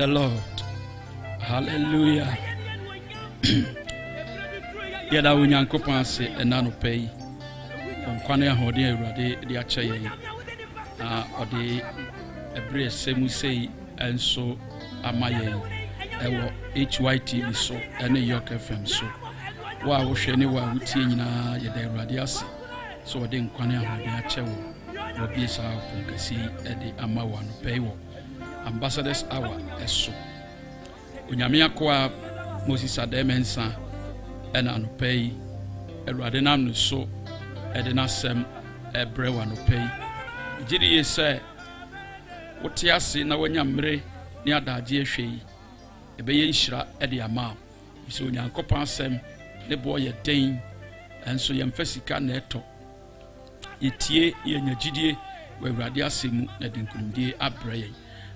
the Lord. Hallelujah. Yada unyankopon ase enano pay. Onkwane ahode awurade de ache ye. Ode ebre semu sei enso amaye. Ewo Hytvgh so ene York FM so. Wa wo hwe ne wa wutie nyina yada awurade ase. So ode nkwane ahode ache wo. Obi sa konkasi ede amawa no pay wo. Ambassadors hour eso. Unyame akwa Moses Ademensa ena no pay Awurade nam no so ede nasem ebrewa no pay gidi ye say wote ase na wanya mmere ne adaje ehwe yi ebeye nhira ede ama so Onyankopon asem ne bo ye den enso ye mfasika na eto yetie ye nyagidie wa Awurade asemu na de nkunimdie abreye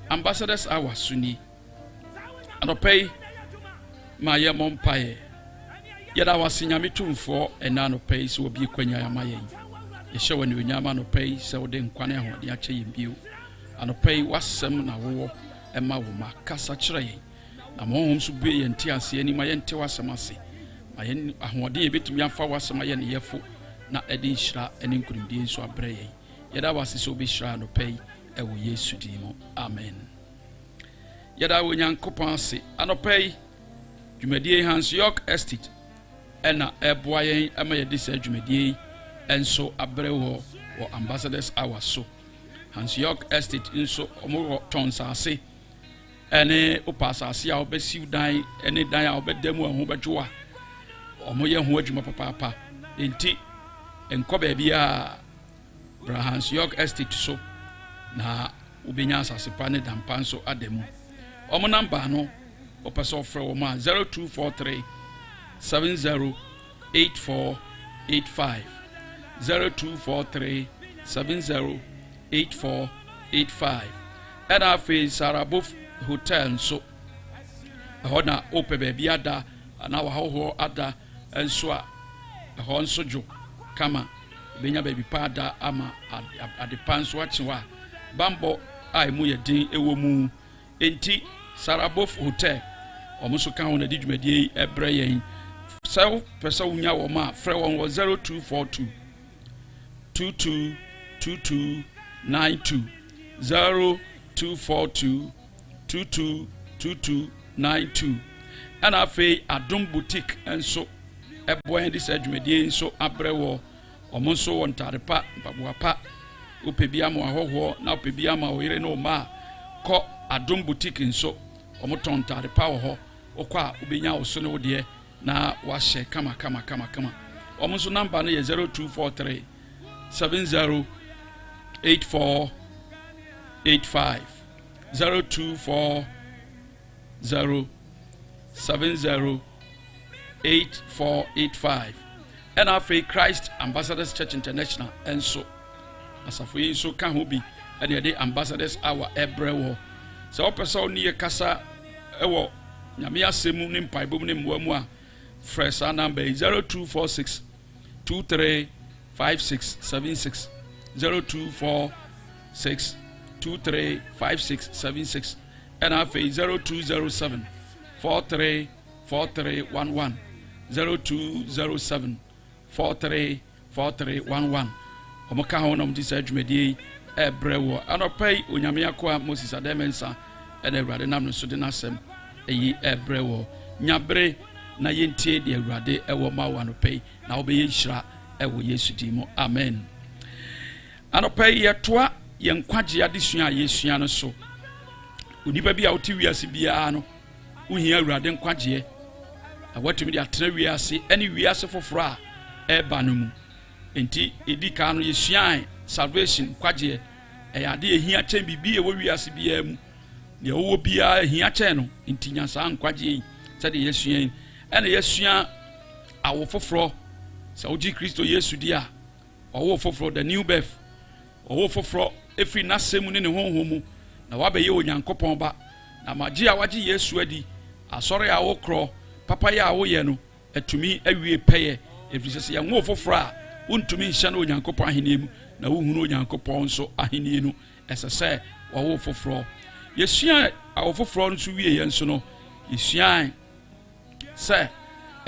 Ambassadors hour suni anopay ma ye mompaye yada wasinyame tumfo ena anopay so obi kwanya ya maye ye hyewe ne onyama anopay se wode nkwane ahode ache yembio anopay wasem na wo ema wo makasa kire ye na mohom so be ye ntiase ani ma ye nte wasem ase ma ye ahode ye betumi afa wasem ye ne yefo na ede nhira ene nkurumdie so abre ye yada wasi so obi hira anopay ewo Yesu dimo amen. Yada Onyankopon ase anopay dwumadie Hytvgh estate ena eboayen ama ye disa dwumadie enso abrewo wo Ambassadors hour so Hytvgh estate enso omo tonsase ene opasase a obesiw dan ene dan a obedemu ho bedwoa omo ye ho adwuma papa enti enko ba bia bra Hytvgh estate so na ubenya asase pa ne dampanso ademu omo number no opeso ofre wo ma 0243 708485 0243 708485 Eda fe Sarabof hotel so hona ope baby ada na wa ho ada enso a ho nso jo kama benya baby pada ama adepanso achewa bambo ai mu ye din ewo mu enti Sarabof hotel omuso kan wona di dwumadie ebre yen so pesa wunya wo ma frɛ won 0242 222292 0242 222292 ana afei Adom boutique enso eboyen di sa dwumadie enso abre wo omuso won tarepa mpaboapa opebia ma ahoho na opebia ma oyire no ma ko Adom boutique enso omoton tarepa wo ho okwa obenya wo so ne wo de na wa hye kama omuso number no ye 0243 708485 0240 708485 and after Christ Ambassadors Church International enso asafo yi so ka ho bi ene de Ambassadors hour ebrewo so opesa oni kasa ewo nyame asemu ne mpaibom ne mwamu a fresh number 0246 235676 0246 235676 and after 0207 434311 0207 434311 omoka ho nom disa dwumadie ebrewo anopay onyame akwa Moses Ademensa ene Awurade nam no so de nasem eyi ebrewo nyabre na yentie de Awurade ewo mawo anopay na obeye nhira ewo Yesu dimo amen. Anopay yetoa yenkwagye adesua yesua no so onipa bi a wote wiase bia no uhia Awurade nkwagye awatumi de atena wiase ene wiase foforo a eba no mu enti edika no yesua salvation kwagye eyade ehia chen bibi ewo wiase bia mu ne owo bia ehia chen no enti nyansa nkwagye sade yesua ene yesua awo foforo sa oji Kristo Yesu dia owo foforo the new birth owo foforo efi nasemu ne honhomu na wabeye Onyankopon ba na magye a wagye Yesu adi asore a wokro papa ya wo ye no atumi awie peye efisese ya ngo foforo a untumi nhya na Onyankopon ahenie mu na wo hunu Onyankopon so ahenie no esese wo foforo yesua awofoforo nso wie yen so no yesua say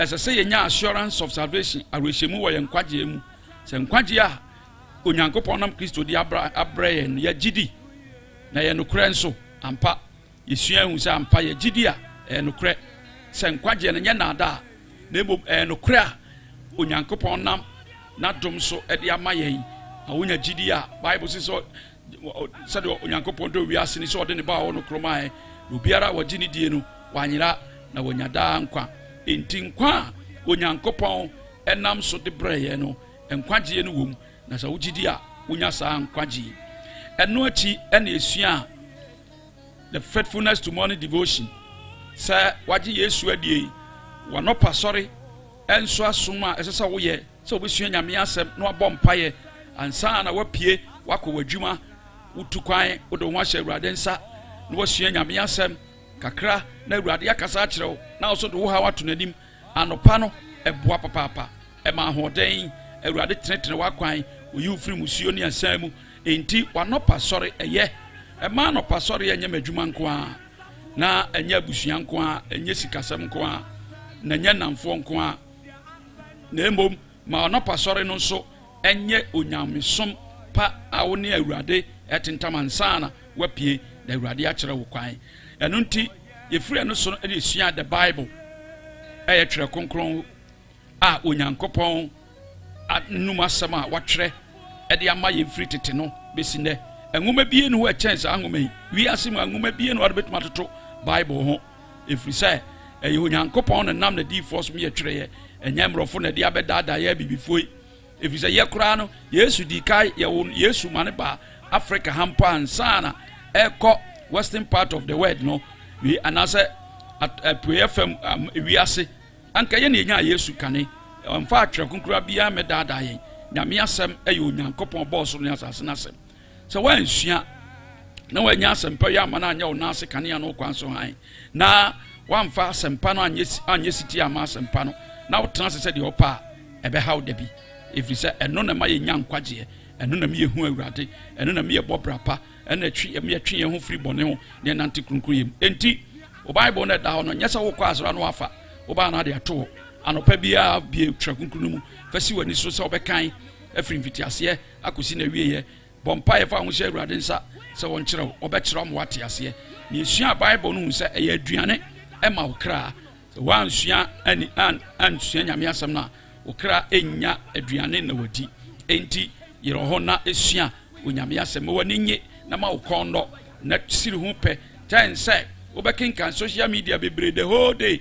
say yenya assurance of salvation arehemu wo yen kwagye mu se nkwagye a onyankopon nam Kristo di abra yen ya gidi na yen nokre nso ampa yesua hu se ampa ya gidi a nokre se nkwagye no nya na ada na ebo nokre a onyankopon nam na dom so de amayen na wonya gidi a Bible says so de onyankopon do wiase ni so de ne ba wo no kromae obiara wo gini die no wanyira na wonya da nkwa enti nkwa onyankopon enam so de breye no nkwagye no wom na sa wogidi a wonya sa nkwagye eno achi ena esua the faithfulness to morning devotion say wagye Yesu adie wanopa sorry enso asoma esesa woye so obesua nyame asem na wabɔ mpaye ansa na wapie wakɔ wadwuma utukwan odo ho ahye Awurade nsa na wasua nyame asem kakra na Awurade akasa akyerɛw na also do wo ha wato nanim anopa no eboa papapa ema ahoden Awurade tenetene wakwan oyi ufiri musuo ne asan mu enti wanopa sɔre ɛyɛ ema anopa sɔre enye madwuma nko a na enye abusua nko a enye sikasɛm nko a na enye namfo nko a na emom ma anopa sɔre no nso enye onyamesom pa awo ne Awurade etintamansa wapie na Awurade akyerɛ wo kwan eno nti yefiri no so ne esua the Bible twere konkron a onyankopon anum asɛm a watwerɛ de ama yefiri tete no besi ne enwoma bie no ho chance anwoma yi wi asem anwoma bie no adbetuma toto Bible ho efiri sɛ onyankopon na nam na di force me yetwerɛ ye enyamrofo na di abedada ya bibifoi efiri sɛ ye kora no Yesu di kai ye Yesu mane ba Africa hampa ansana eko western part of the world no we anase at prayer fam we ase anka ye na nya Yesu kane amfa atwere konkra bia medada yen nyame asem eye onyankopon boss no asase nasem so wansua na wanya asempa ya mana anya ona ase kane no kwanso han na wamfa asempa no anye siti ama asempa no na wotena se de opa ebe haw da bi efiri se eno na ma ye nya nkwagye eno na me hu Awurade eno na me ye bobrapa ena twi me twi ye ho firi bone ho ne nante kronkro yem enti o Bible na da ho no nyesa wo kwa asra no afa wo ba na de ato anopa bia bia twa kronkro mu fasi wani so se obekan afiri mfitiase akosi na wieye bompa ye fa ho hye Awurade nsa se won kyerɛ obɛkyerɛ mo wate ase ne esua Bible no hu se eye aduane ema wo kra wansua ani ansua nyame asɛm na wo kra enya aduane na wadi enti yero ho na esua onyame asɛm wani nye na ma wo kondo na siri ho pɛ ten sɛ obɛkenkan social media bebre the whole day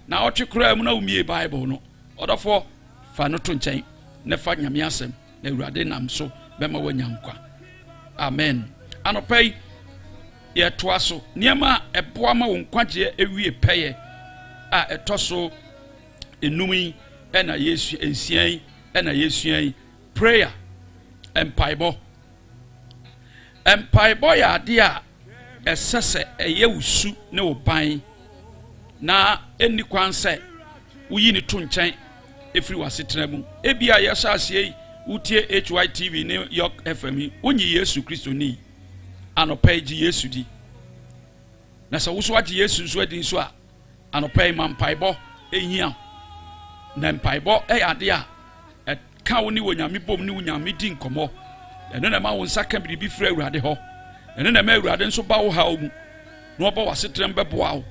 na otwe kra mu na umie Bible no odofo fa no to nkyɛn na fa nyame asɛm na Awurade nam so bɛma wanya nkwa amen anopai ye toa so niema eboa ma wo nkwagye ewie pɛye a etoso enumi ena Yesu ensian ena Yesu prayer empaibo ya ade a esese eye wusu ne oban na eni kwanse uyi ni to nkyɛn efiri wasetena mu ebia ye hyaase utie Hytvgh ne York FM unyi Yesu Kristo ni anopai ji Yesu di na sa wuso agi Yesu nso adi nso a anopai mampaibo ehia na mpaibo ade a ka wo ni wonyame bom ni wonyame di nkomo eno na ma wo nsaka biribi fira Awurade ho eno na ma Awurade nso ba wo ha mu na oba wasetrem beboa wo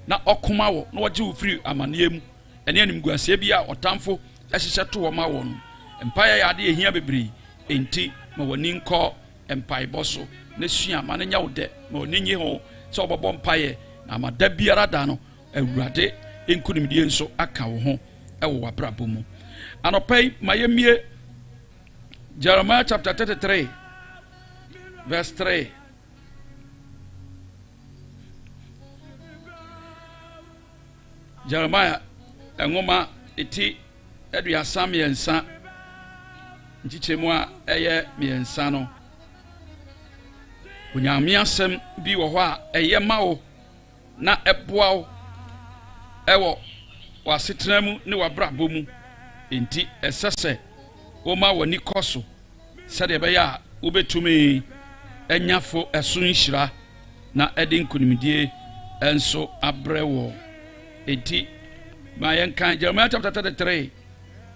na okoma wo na oje wo firi amane mu ene anim guase bia otamfo ehyehyɛ to wo ma wo no empire ya ade ehia bebre enti ma woni nkɔ empaibo so na sua ma na nya wo de ma woni nyi ho so obobɔ mpaye na ma da biara da no Awurade enkunimdie nso aka wo ho ewo wabrabo mu anopai mayemie Jeremiah chapter 33 verse 3 Jeremiah engoma eti eduasa miensa nchichemu a eye miensa no onyame asem bi wo ho a eye mawo na eboa wo ewo wasetena mu ne wabrabo mu enti esese wo ma wani koso sade be ya wo betumi enyafo eso nhira na ɛde nkonimdie enso abrɛ wɔ enti ma yɛnkan Jeremiah chapter 33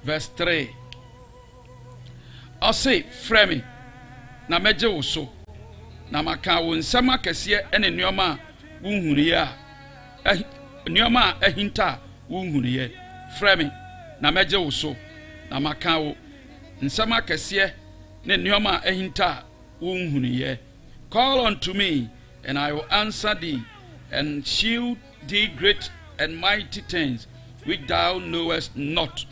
verse 3 ɔse frɛ me na mɛgye wo so na maka wo nsɛm akɛseɛ ɛne nneɔma a wonhuniɛ a nneɔma a ahinta a wonhuniɛ frɛ me na mɛgye wo so na maka wo nsɛm akɛseɛ ne nneɔma a ahinta a wonhuniɛ call unto me and I will answer thee and shew thee great and mighty things which thou knowest not.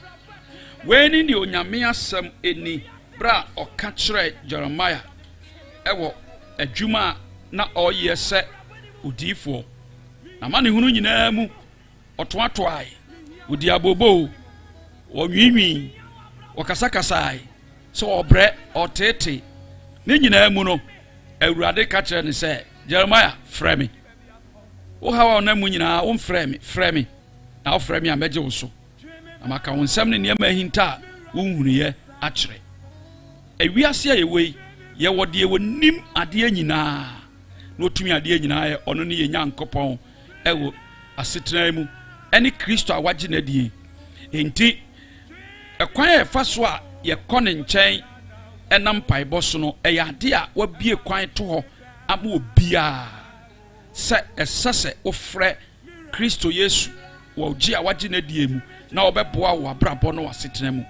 When in your nyame asɛm eni bra ɔka kyerɛ Jeremiah ɛwɔ adwuma na ɔyɛ sɛ odiifoɔ na ma ne hunu nyinaa mu ɔtoatoae odi abobo ɔnwiinwii ɔkasakasae sɛ ɔbrɛ ɔtete ne nyinaa mu no Awurade ka kyerɛ ne sɛ Jeremiah frɛ me wo hawa ona mu nyinaa wo frɛ me na wo frɛ me a mɛgye wo so na maka wo nsɛm ne nneɛma ahinta a wonhunuyɛ akyerɛ ewiase a yɛwɔ yɛwɔ deɛ wɔnim adeɛ nyinaa na otumi adeɛ nyinaa yɛ ɔno ne yɛ Nyankopɔn ɛwɔ asetena mu ɛne Kristo a wagye n'adie enti ɛkwan a ɛfa so a yɛkɔ ne nkyɛn ɛnam paebɔ so no ɛyɛ ade a wabie kwan to hɔ ama obiara sɛ ɛsɛ sɛ wofrɛ Kristo Yesu wɔ gye a wagye n'adie mu na ɔbɛboa wo abrabɔ no asetena mu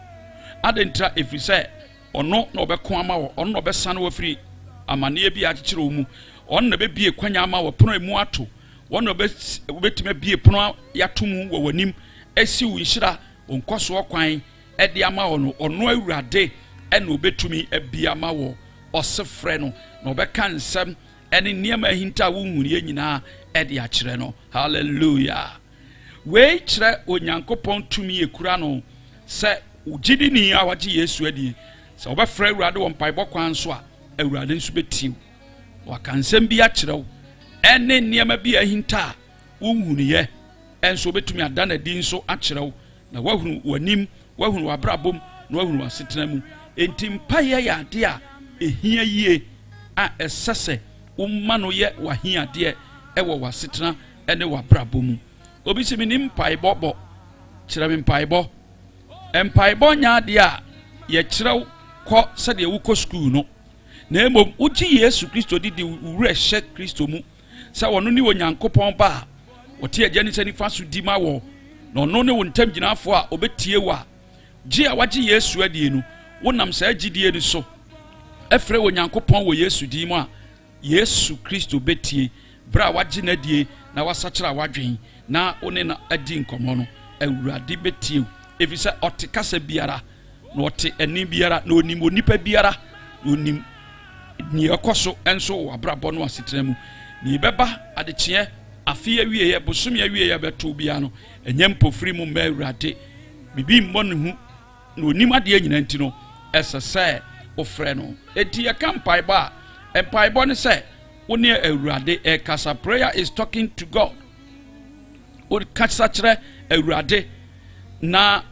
adentra ɛfiri sɛ ɔno na ɔbɛko ama wɔ ɔno na ɔbɛsane wafiri amanneɛ bi akyekyere wo mu ɔno na bɛbie kwanya ama wɔ pono mu ato ɔno na wobɛtumi bie pono yɛato mu wɔ w'anim asi wo nhyira wo nkɔsoɔ kwan ɛde ama wɔ no ɔno Awurade ɛna obɛtumi abi ama wɔ ɔse frɛ no na ɔbɛka nsɛm ɛne nneɛma ahinta a wonhuniɛ nyinaa ɛde akyerɛ no hallelujah wei kyerɛ Onyankopɔn tumi ekura no sɛ wogyidini a wagye Yesu adie sɛ wobɛfrɛ Awurade wɔ mpaebɔ kwan so a Awurade nso bɛtie wo waka nsɛm bi akyerɛ wo ɛne nneɛma bi ahinta a wonhuniɛ ɛnso wobɛtumi ada n'adi nso akyerɛ wo na wahunu w'anim wahunu w'abrabom na wahunu w'asetena mu enti mpayɛ yɛ ade a ehia yie a ɛsɛ sɛ woma no yɛ w'ahiadeɛ ɛwɔ w'asetena ɛne w'abrabɔ mu obi si mi ni mpaebɔ bɔ kyerɛ me mpaebɔ mpaebɔ nya ade a yɛkyerɛw kɔ sɛdeɛ wokɔ school no na mmom wogye Yesu Kristo di wura hyɛ Kristo mu sɛ wɔno ne Onyankopɔn ba a wɔte agya ne sɛ nifa so di ma wɔ na ɔno ne wo ntam gyinafoɔ a obɛtie wo a gye a wagye Yesu adie no wonam saa gyidie no so ɛfrɛ Onyankopɔn wɔ Yesu di mu a Yesu Kristo bɛtie bra wagye n'adie na wasakyerɛ a wadwen na one na adi nkɔmmɔ no Awurade bɛtie wo ɛfiri sɛ ɔte kasa biara na ɔte ani biara na onim onipa biara na onim ni ɛkɔ so ɛnso wɔ abrabɔ no asetena mu ni bɛba adekyeɛ afe awie yɛ bosom awie yɛ bɛto biara no ɛnyɛ mpofiri mu mma Awurade bibi mmɔ ne hu na onim adeɛ nyina nti no ɛsɛ sɛ ofrɛ no enti yɛka mpaebɔ a mpaebɔ ne sɛ wo ne Awurade ɛkasa prayer is talking to God o kasa kyerɛ Awurade na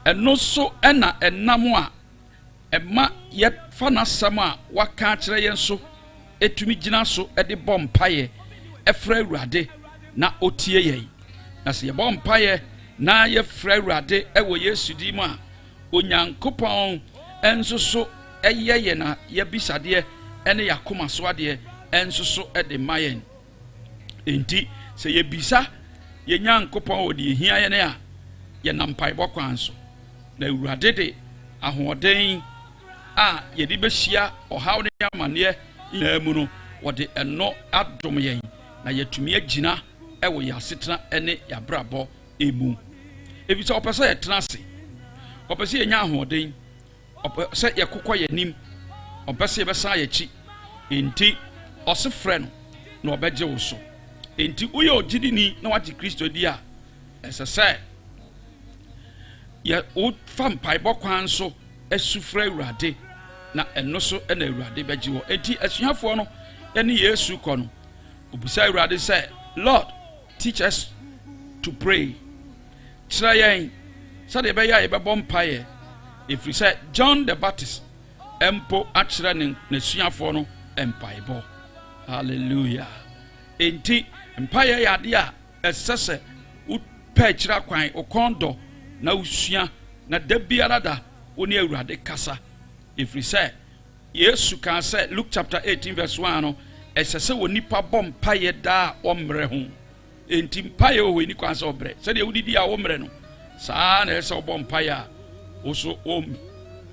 ɛno so ɛna ɛnam a ɛma yɛfa n'asɛm a waka kyerɛ yɛn so etumi gyina so ɛde bɔ mpaeɛ ɛfrɛ Awurade na otie yɛn na sɛ yɛbɔ mpaeɛ na yɛfrɛ Awurade ɛwɔ Yesu di mu a Onyankopɔn ɛnso so ɛyɛ yɛn na yɛbisadeɛ ɛne yɛakoma so adeɛ ɛnso so ɛde ma yɛn enti sɛ yɛbisa yɛn Nyankopɔn wɔ deɛ hia yɛn a yɛnam mpaebɔ kwan so na Awurade de ahoɔden a yɛde bɛhyia ɔhaw ne amanneɛ nyinaa mu no wɔde ɛno adom yɛn na yɛtumi agyina ɛwɔ yɛ asetena ɛne yɛabrabɔ emu ɛfiri sɛ ɔpɛ sɛ yɛtena ase ɔpɛ sɛ yɛnya ahoɔden ɔpɛ sɛ yɛkokɔ yɛnim ɔpɛ sɛ yɛbɛsan yɛkyi enti ɔse frɛ no na ɔbɛgye wo so enti woyɛ ogyidini na wagye Kristo di a ɛsɛ sɛ yɛ wofa mpaebɔ kwan so asu frɛ Awurade na ɛno so ɛna Awurade bɛgye wɔ enti asuafoɔ no ɛne Yesu kɔ no obisa Awurade sɛ Lord teach us to pray kyerɛ yɛn sɛdeɛ ɛbɛyɛ a yɛbɛbɔ mpaeɛ ɛfiri sɛ John the Baptist ɛmpo akyerɛ ne n'asuafoɔ no mpaebɔ hallelujah enti mpaye yade a esese wo pa kira kwan okondo na usua na da biara da woni awurade kasa efiri se Yesu kan say Luke chapter 18 verse 1 no esese woni pa bom paye da omre ho enti mpaye o ni kwan se obre se de wudidi a omre no saa na ese obom paye a oso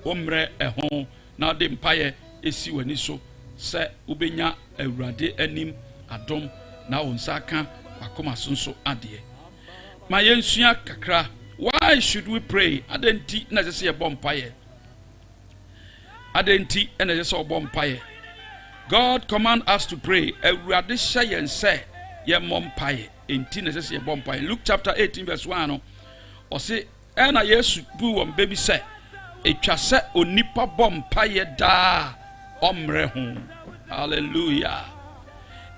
omre ho na de mpaye esi wani so se ubenya awurade anim adom na onsa ka akoma sonso ade ma yensua kakra. Why should we pray? Adenti na se ye bom paye. Adenti na se so bom paye. God command us to pray. Awurade hye yen se ye mom paye. Enti na se ye bom paye. Luke chapter 18 verse 1 no. O se na Yesu bu won baby se etwa se onipa bom paye da omre ho. Hallelujah.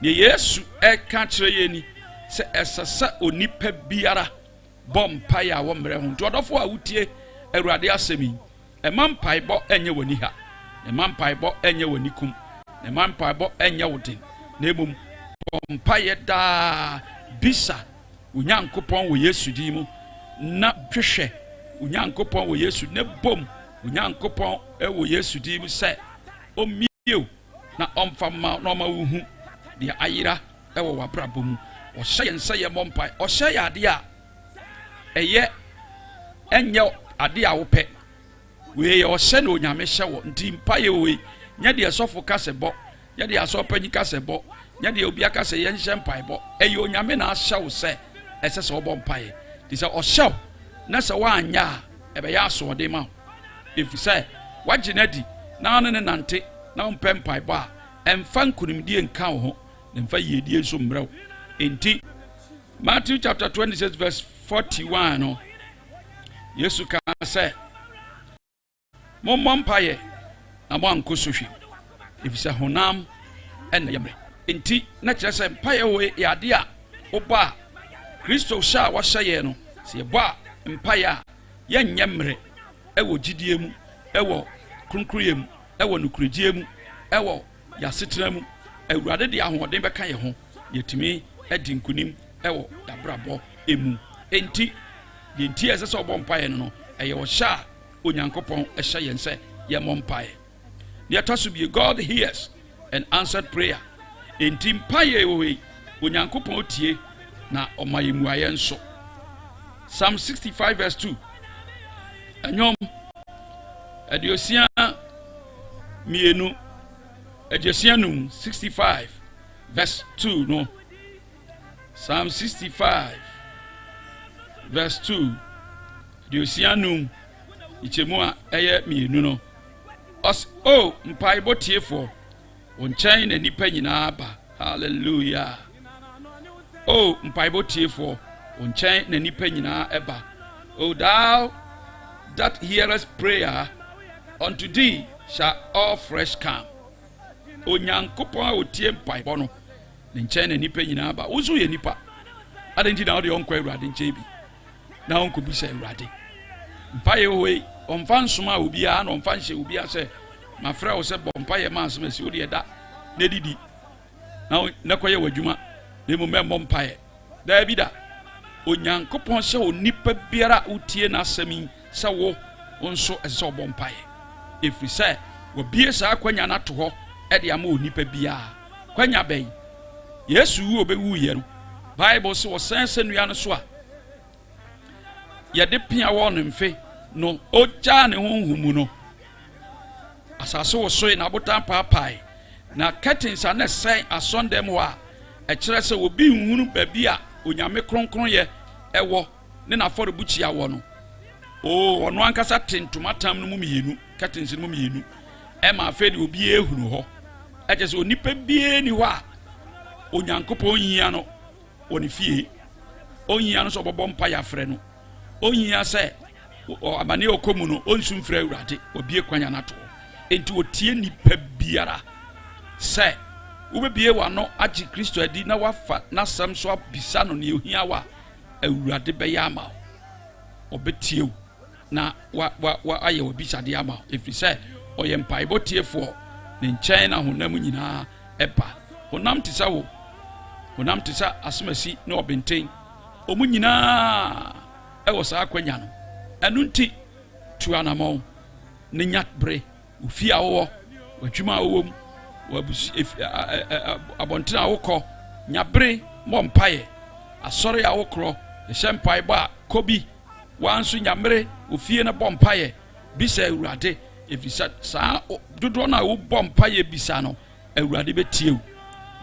Ni Yesu ka kire ye ni se esasa onipa biara bom paye a womre ho. Nti odofo a wutie Awurade asemi e man paebo enye wani ha. E man paebo enye wani kum. E man paebo enye wodin. Na emum bom paye da bisa Onyankopon wo Yesu di mu na hwehwe Onyankopon wo Yesu ne bom Onyankopon wo Yesu di mu se omie na omfama na oma wuhu de ayira wo wabrabo mu o hye yense ye mompai o hye ya ade a eye enye ade a wo pe we ye o hye na onyame hye wo nti mpaye we nya de esofo kase bo nya de asopanyi kase bo nya de obi akase ye nhye mpai bo eye onyame na hye wo se ese se obo mpaye ti se o hye na se wa anya ebe ya so de ma if say waginadi na ne nante na umpe mpai bo a emfa nkunimdie nka wo ho emfa yedie so mrew enti Matthew chapter 26 verse 41 no Yesu ka say momom paye na mo ankosohwe efisa honam en yemre enti na kire say paye we yade a oba Kristo sha wa hye no se ba mpaye a yenyemre ewo gidie mu ewo krunkruye mu ewo nukurejie mu ewo yasetena mu Awurade de ahoden beka ye ho yetimi edi nkunim ewo dabrabo emu enti de enti ese so obo mpaye no eye wo sha Onyankopon ehye yense ye mompaye ne to so be God hears and answered prayer enti mpaye we Onyankopon tie na omaye muaye nso. Psalm 65 verse 2 anyom adiosia mienu Ejesianum 65 verse 2 no. Psalm 65 verse 2 Ejesianum ichemu a eye mienu no. Os o mpaibo tiefo onchen na nipa nyina aba. Hallelujah. O mpaibo tiefo onchen na nipa nyina eba. O thou that hearest prayer, unto thee shall all flesh come. Onyankopon a otie mpaibo no ne nchen na nipa nyina aba. Uzu ye nipa adenti na odi onkwa Awurade nchen bi na onko bi se Awurade mpaye hoye omfa nsoma obi a na omfa nhye obi a se mafra wo se bompaye mansoma si odi eda na didi na koye wadwuma na mu memmo mpaye da bi da Onyankopon hye onipa biara utie na asami se wo nso ese obompaye efri se wo bie sa kwanya na to ho e de ama onipa biara kwanya ben Yesu wu obewu ye no Bible so sense nua no so a ye de pia wo no mfe no oja ne honhumu no asase wo so na botan paapai na curtains na sen asondem ho a e kire se obi nhunu babi a onyame kronkron ye ewo ne na foro buchi awo no o ono ankasa tentomatam no mu mienu curtains no mu mienu e ma afedi obi ehunu ho e je se onipa bie ni ho a Onyankopon yia no woni fie onyia no so bobo mpa ya frɛ no onyia se abane okomu no onsum frɛ Awurade obie kwanya na to enti otie nipa biara se ubebie wa no agi Kristo adi na wafa na sam so abisa no ne ohia wa Awurade be ya ma obetie na wa aye obisa de ama efri se oye mpaibotiefoɔ ne nkyɛn na honam nyinaa ɛba honam te sɛ wo honam te sa asemasi na obenten omu nyina ewo saa kwanya no enu nti tuanamo ne nyatbre ofia wo wadwuma wo mu abontina wokɔ nyabre mompaye asɔre a wokro yɛhyɛmpae ba kobi wanso nyamre ofie na bompaye bisa awurade efisa saa dodo na wo bompaye bisa no awurade betiew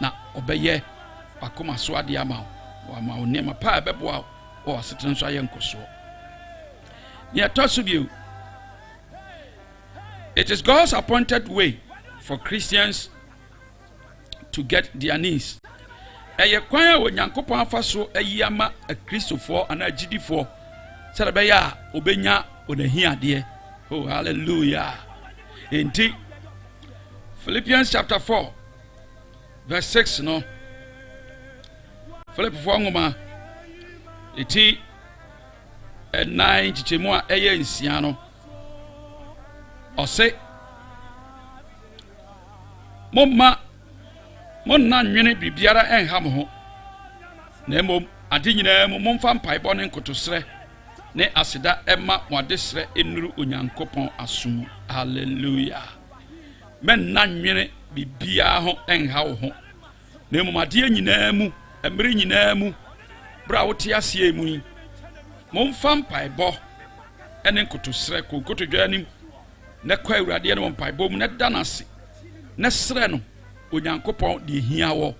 na obɛyɛ akoma so ade ama wo ma wo nema pa bɛboa wo asetena so ayɛ nkoso ne atɔso it is God's appointed way for Christians to get their needs. Eye kwan a Onyankopɔn afa so ayi ama Kristofo ana agidifo serebeya obenya onahiade. Oh hallelujah. Enti Philippians chapter 4 verse 6 no. Philip 4 ngoma eti 9 chichemu a eye nsia no. Ose monna nwene bibiara enha mo ho na emom ade nyina mu momfa mpaebɔ ne nkotosrɛ ne aseda emma mo adesrɛ enuru Onyankopɔn asom. Hallelujah. Menna nwene bibiara ho enha wo ho na emom ade nyina mu emre nyina mu bra wo te ase mu yi momfa mpaebɔ ene nkotosrɛ ko nkotodwa anim na kwa awurade ne mpaebɔ mu na danase na srɛ no Onyankopɔn de hia wo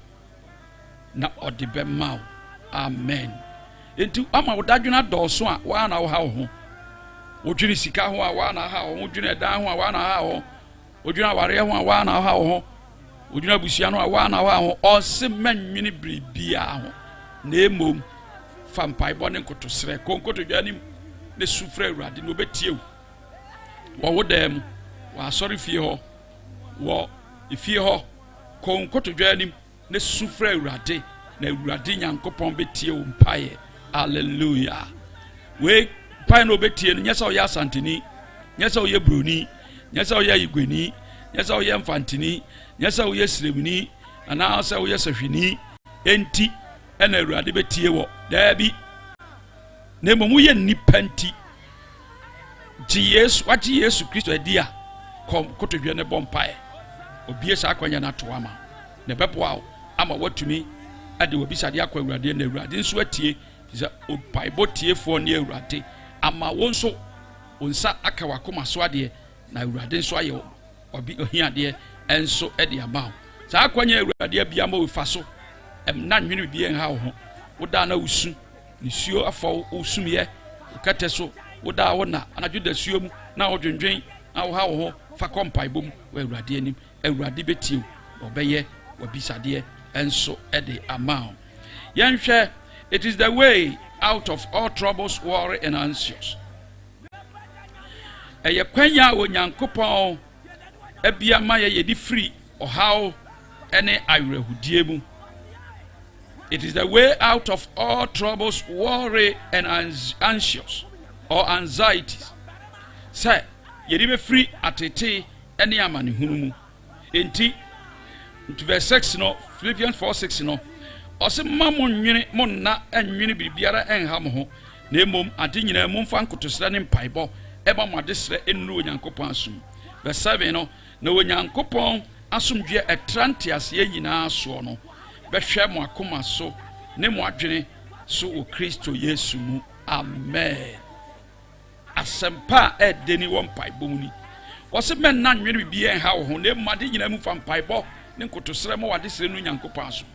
na ɔde bɛma wo. Amen. Enti ama wo dadwena dɔɔso a wa na wo ha wo ho wodwene sika ho a wa na ha wo wodwene dan ho a wa na ha wo wodwene aware ho a wa na ha wo wodwene abusua no a wa na ha wo ɔse manwene bribia ho na emom fa mpaebɔ ne nkotosrɛ konkotodwa nim ne sufrɛ awurade no betie wo wo dem wa asɔre fie ho wo ifie ho konkotodwa nim ne sufrɛ awurade na awurade Nyankopɔn betie wo mpae. Hallelujah. We pai no betie no nyesa wo ya santini nyesa wo ye broni nyesa wo ye igweni nyesa wo ye mfantini nyesa wo ye sremni ana asa wo ye sahwini enti ena awurade betie wo daabi na momu ye nipa nti wachi Yesu Kristo adia kotodwa ne bompae obie sa akwanya na to ama ne beboa ama watumi ade obisade akwa awurade na awurade nso atie za opaibo tiefo ne awurade ama wonso onsa aka wakoma so ade na awurade nso aye obi ohiade enso ade ama sa akwanya awurade abia ma ofa so na nwene bibie ha ho woda na usu ne suo afọ usumye ukate so woda wona anadwo da suo mu na odwendwen na wo ha wo ho fa kompaibo mu wa awurade anim awurade betie obeye wabisade enso ede amount yanhwe. It is the way out of all troubles, worry and anxious. Eye kwanya Onyankopɔn ebia ma ye di free ohaw ene awerehudie mu. It is the way out of all troubles, worry and anxious or anxieties. Say ye di be free atete ene amanehunu mu. Enti verse 6 no, Philippians 4:6 no. Ose mamon nwene monna enwene bibiara enha mo ho na emom ade nyina momfa nkotosra ne mpaebɔ eba mo adesrɛ ennu Onyankopɔn asum. Verse 7 no, na Onyankopɔn asomdwe etrante ase nyina so no bɛhwɛ mo akoma so ne mo adwene so o Kristo Yesu mu. Amen. Asempa edeni wo mpaebɔ mu ni. Ose menna nwene bibiara enha wo ho na emom ade nyina mu fa mpaebɔ ne nkotosra mo adesrɛ ennu Onyankopɔn asum.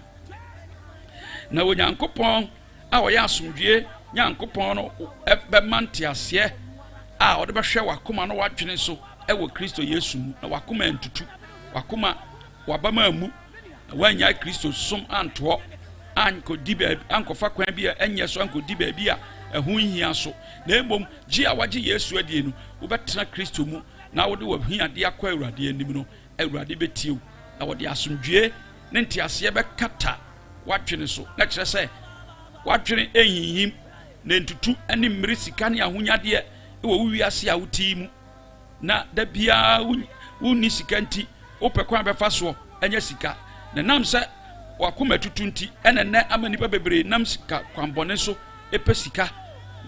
Na Onyankopɔn a ɔyɛ asomdwe Nyankopɔn no bɛmante ase a ɔde bɛhwɛ wakoma no wadwene so ɛwɔ Kristo Yesu mu na wakoma ntutu wakoma wabama mu na wanya Kristo som antoɔ ankodi baabi ankofa kwan bi a ɛnyɛ so ankodi baabi a ɛho nhia so na emom gye a wagye Yesu adie no wobɛtena Kristo mu na wode wahiade akɔ awurade anim no awurade betiew na wode asomdwe ne ntiase bɛkata wadwene so na kyerɛ sɛ wadwene ehihim na ntutu ani mmiri sika ne ahonyade e wo wiase a wuti mu na da bia wunni sika nti wopɛ kwan bɛfa so anya sika na nam sɛ wakoma tutunti enene ama nipa bebre nam sika kwambone so epesika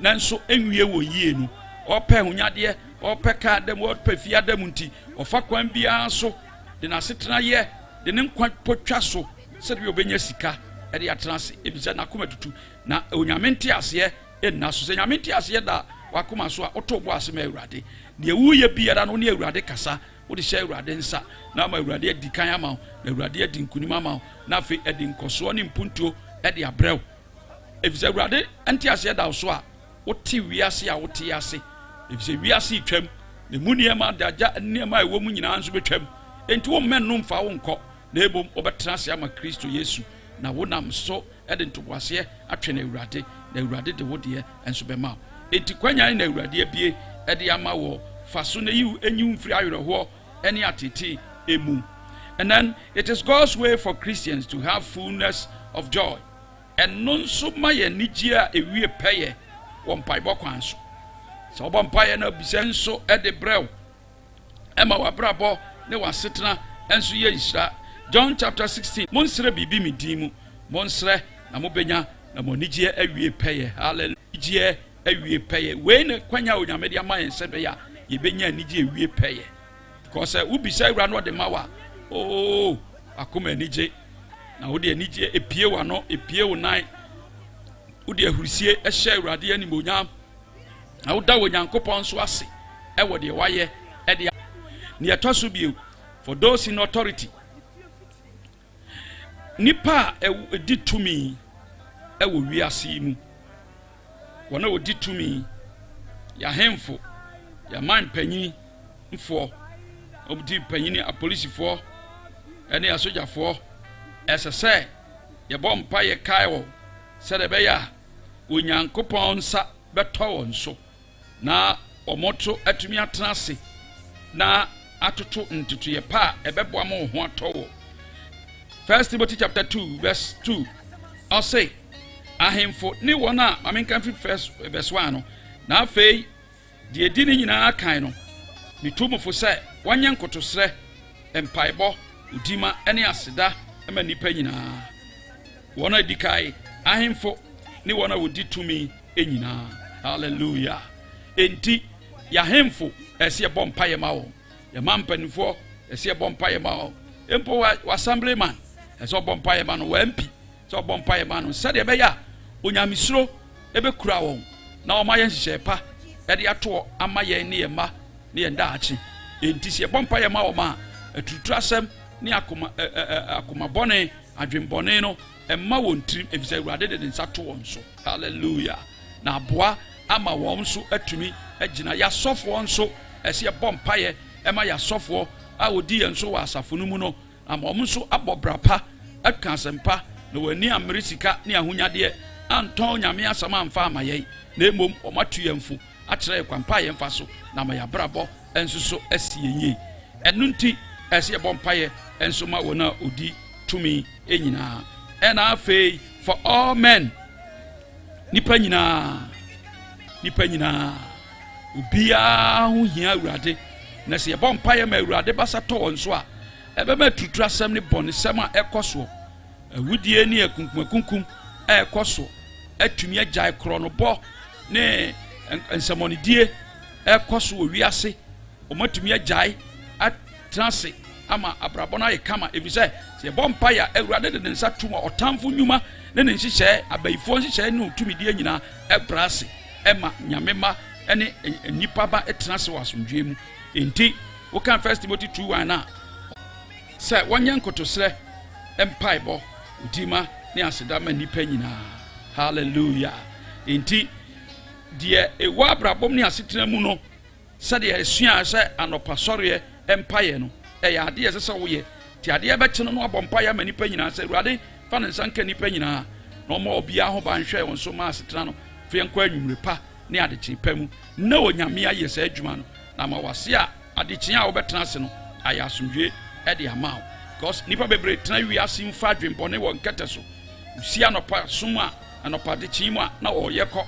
nanso enwie wo yie no ope hunyade ope ka dem ope fia dem nti ofa kwan bia so de na setena ye de ne nkwa potwa so se de obenya sika e de atrase ebisa na akoma tutu na onyamente ase enna so se nyamente ase da wakoma so a otobo ase ma Awurade de ewuye biara no ne Awurade kasa wo de hye Awurade nsa na ma Awurade adikan ama na Awurade adinkunim ama na fe adinkoso ne mpuntuo e de abrew ebisa Awurade ante ase da so a wote wiase a wote ase ebisa wiase twam ne muniema daja niema ewo mu nyina nso betwam enti wo menno mfa wo nkɔ na ebom obetra ase ama Kristo Yesu na wonam so ede ntobwase atwe na Awurade na Awurade de wo de enso bema enti kwanya na Awurade abie ede ama wo faso na yiw enyim firi awerɛho ene atete emu. And then it is God's way for Christians to have fullness of joy and non so maye nigia ewie peye won paibo kwan so so obon paye na bisenso ede brew ema wabrabo ne wasetena enso ye isra. John chapter 16 monsre bibi midimu monsre na mobenya na monigie awie peye hallelujah awie peye we ne kwanya onyame de amaye sebe ya ye benya nigie awie peye because ubisa ura no de mawa oh akoma nije na wo de anije epie wa no epie wo nan wo de ahurisie ehye Awurade animonyam na wo da wo Nyankopɔn so ase e wo de waye e de ne etoso bio for those in authority nipa e di tumi e wo wiase mu wona wo di tumi ya hemfo ya man panyin mfo obdi panyini a policefo ene asojafo esese ye bompa ye kaiwo sede be ya Onyankopɔn nsa beto won so na omoto atumi atrase na atoto ntutu ye pa ebeboa mo ho atowo. 1 Timothy chapter 2 verse 2 I say ahemfo ni wona amenkan fi verse 1 no na afei de edi ni nyina kan no mitumfo se wanya nkotosre empaibo udima ene aseda ema nipa nyina wona dikai ahemfo ni wona wodi tumi enyina hallelujah enti ya hemfo ese bompa ye mawo ya mampanifo ese bompa ye mawo empo wa assemblyman ese bompa ye ma no wa mp so bompa ye ma no sede be ya onyamisro ebe kura won na o ma ye nhye pa e de ato amaye ne ye ma ne ye ndaachi enti se bompa ye ma o ma atutrasem ne akoma bone adwembone no emma won trim efisa Awurade de nsa to won so hallelujah na aboa ama won so atumi agina ya sofo won so ese bompa ye ema ya sofo a odi ye nso wa asafo no mu no ama won so abobrapa akasempa na wani amerisika ne ahunyade anton nyame asama amfa amaye na emom omatu yemfu akere kwampa ye mfa so na ma ya brabo enso so asiyenye enunti ese bompa ye enso ma wona odi tumi enyina and afei for all men nipa nyina ubia hu hia Awurade na se bompa ye ma Awurade basa to won so a ebema tutrasem ne bonesem a ekoso awudie ne akunkum ekoso atumi agyae krono bo ne ensamonidie ekoso owiase omatumi agyae atrase ama abrabona ye kama evise se bompa ya Awurade de nsa tuma otamfo nyuma ne nhihye abayifo nhihye ne otumidie nyina ebrase ema nyamema ene nipa ba etrase wasomdwe mu enti wo kan 1 Timothy 2:1 na se wanyankotosre empaibo udima ne aseda ma nipa nyina hallelujah enti die ewa abrabom ne asetena mu no se de esua se anopasore empaye no eya ade ese se wo ye ti ade ebekye no abompa ya manipa nyina se Awurade fa ne nsanka nipa nyina no ma obia ho ban hwe won so ma asetena no fe nkwa anwumre pa ne ade kyepa mu na onyame aye se adwuma no na ma wase a ade kye a wo betena se no aya asomdwe e de amaw because nipa bebre tena wi asim fa dwembone won kete so usi anopa soma anopa de kye mu a na wo yekɔ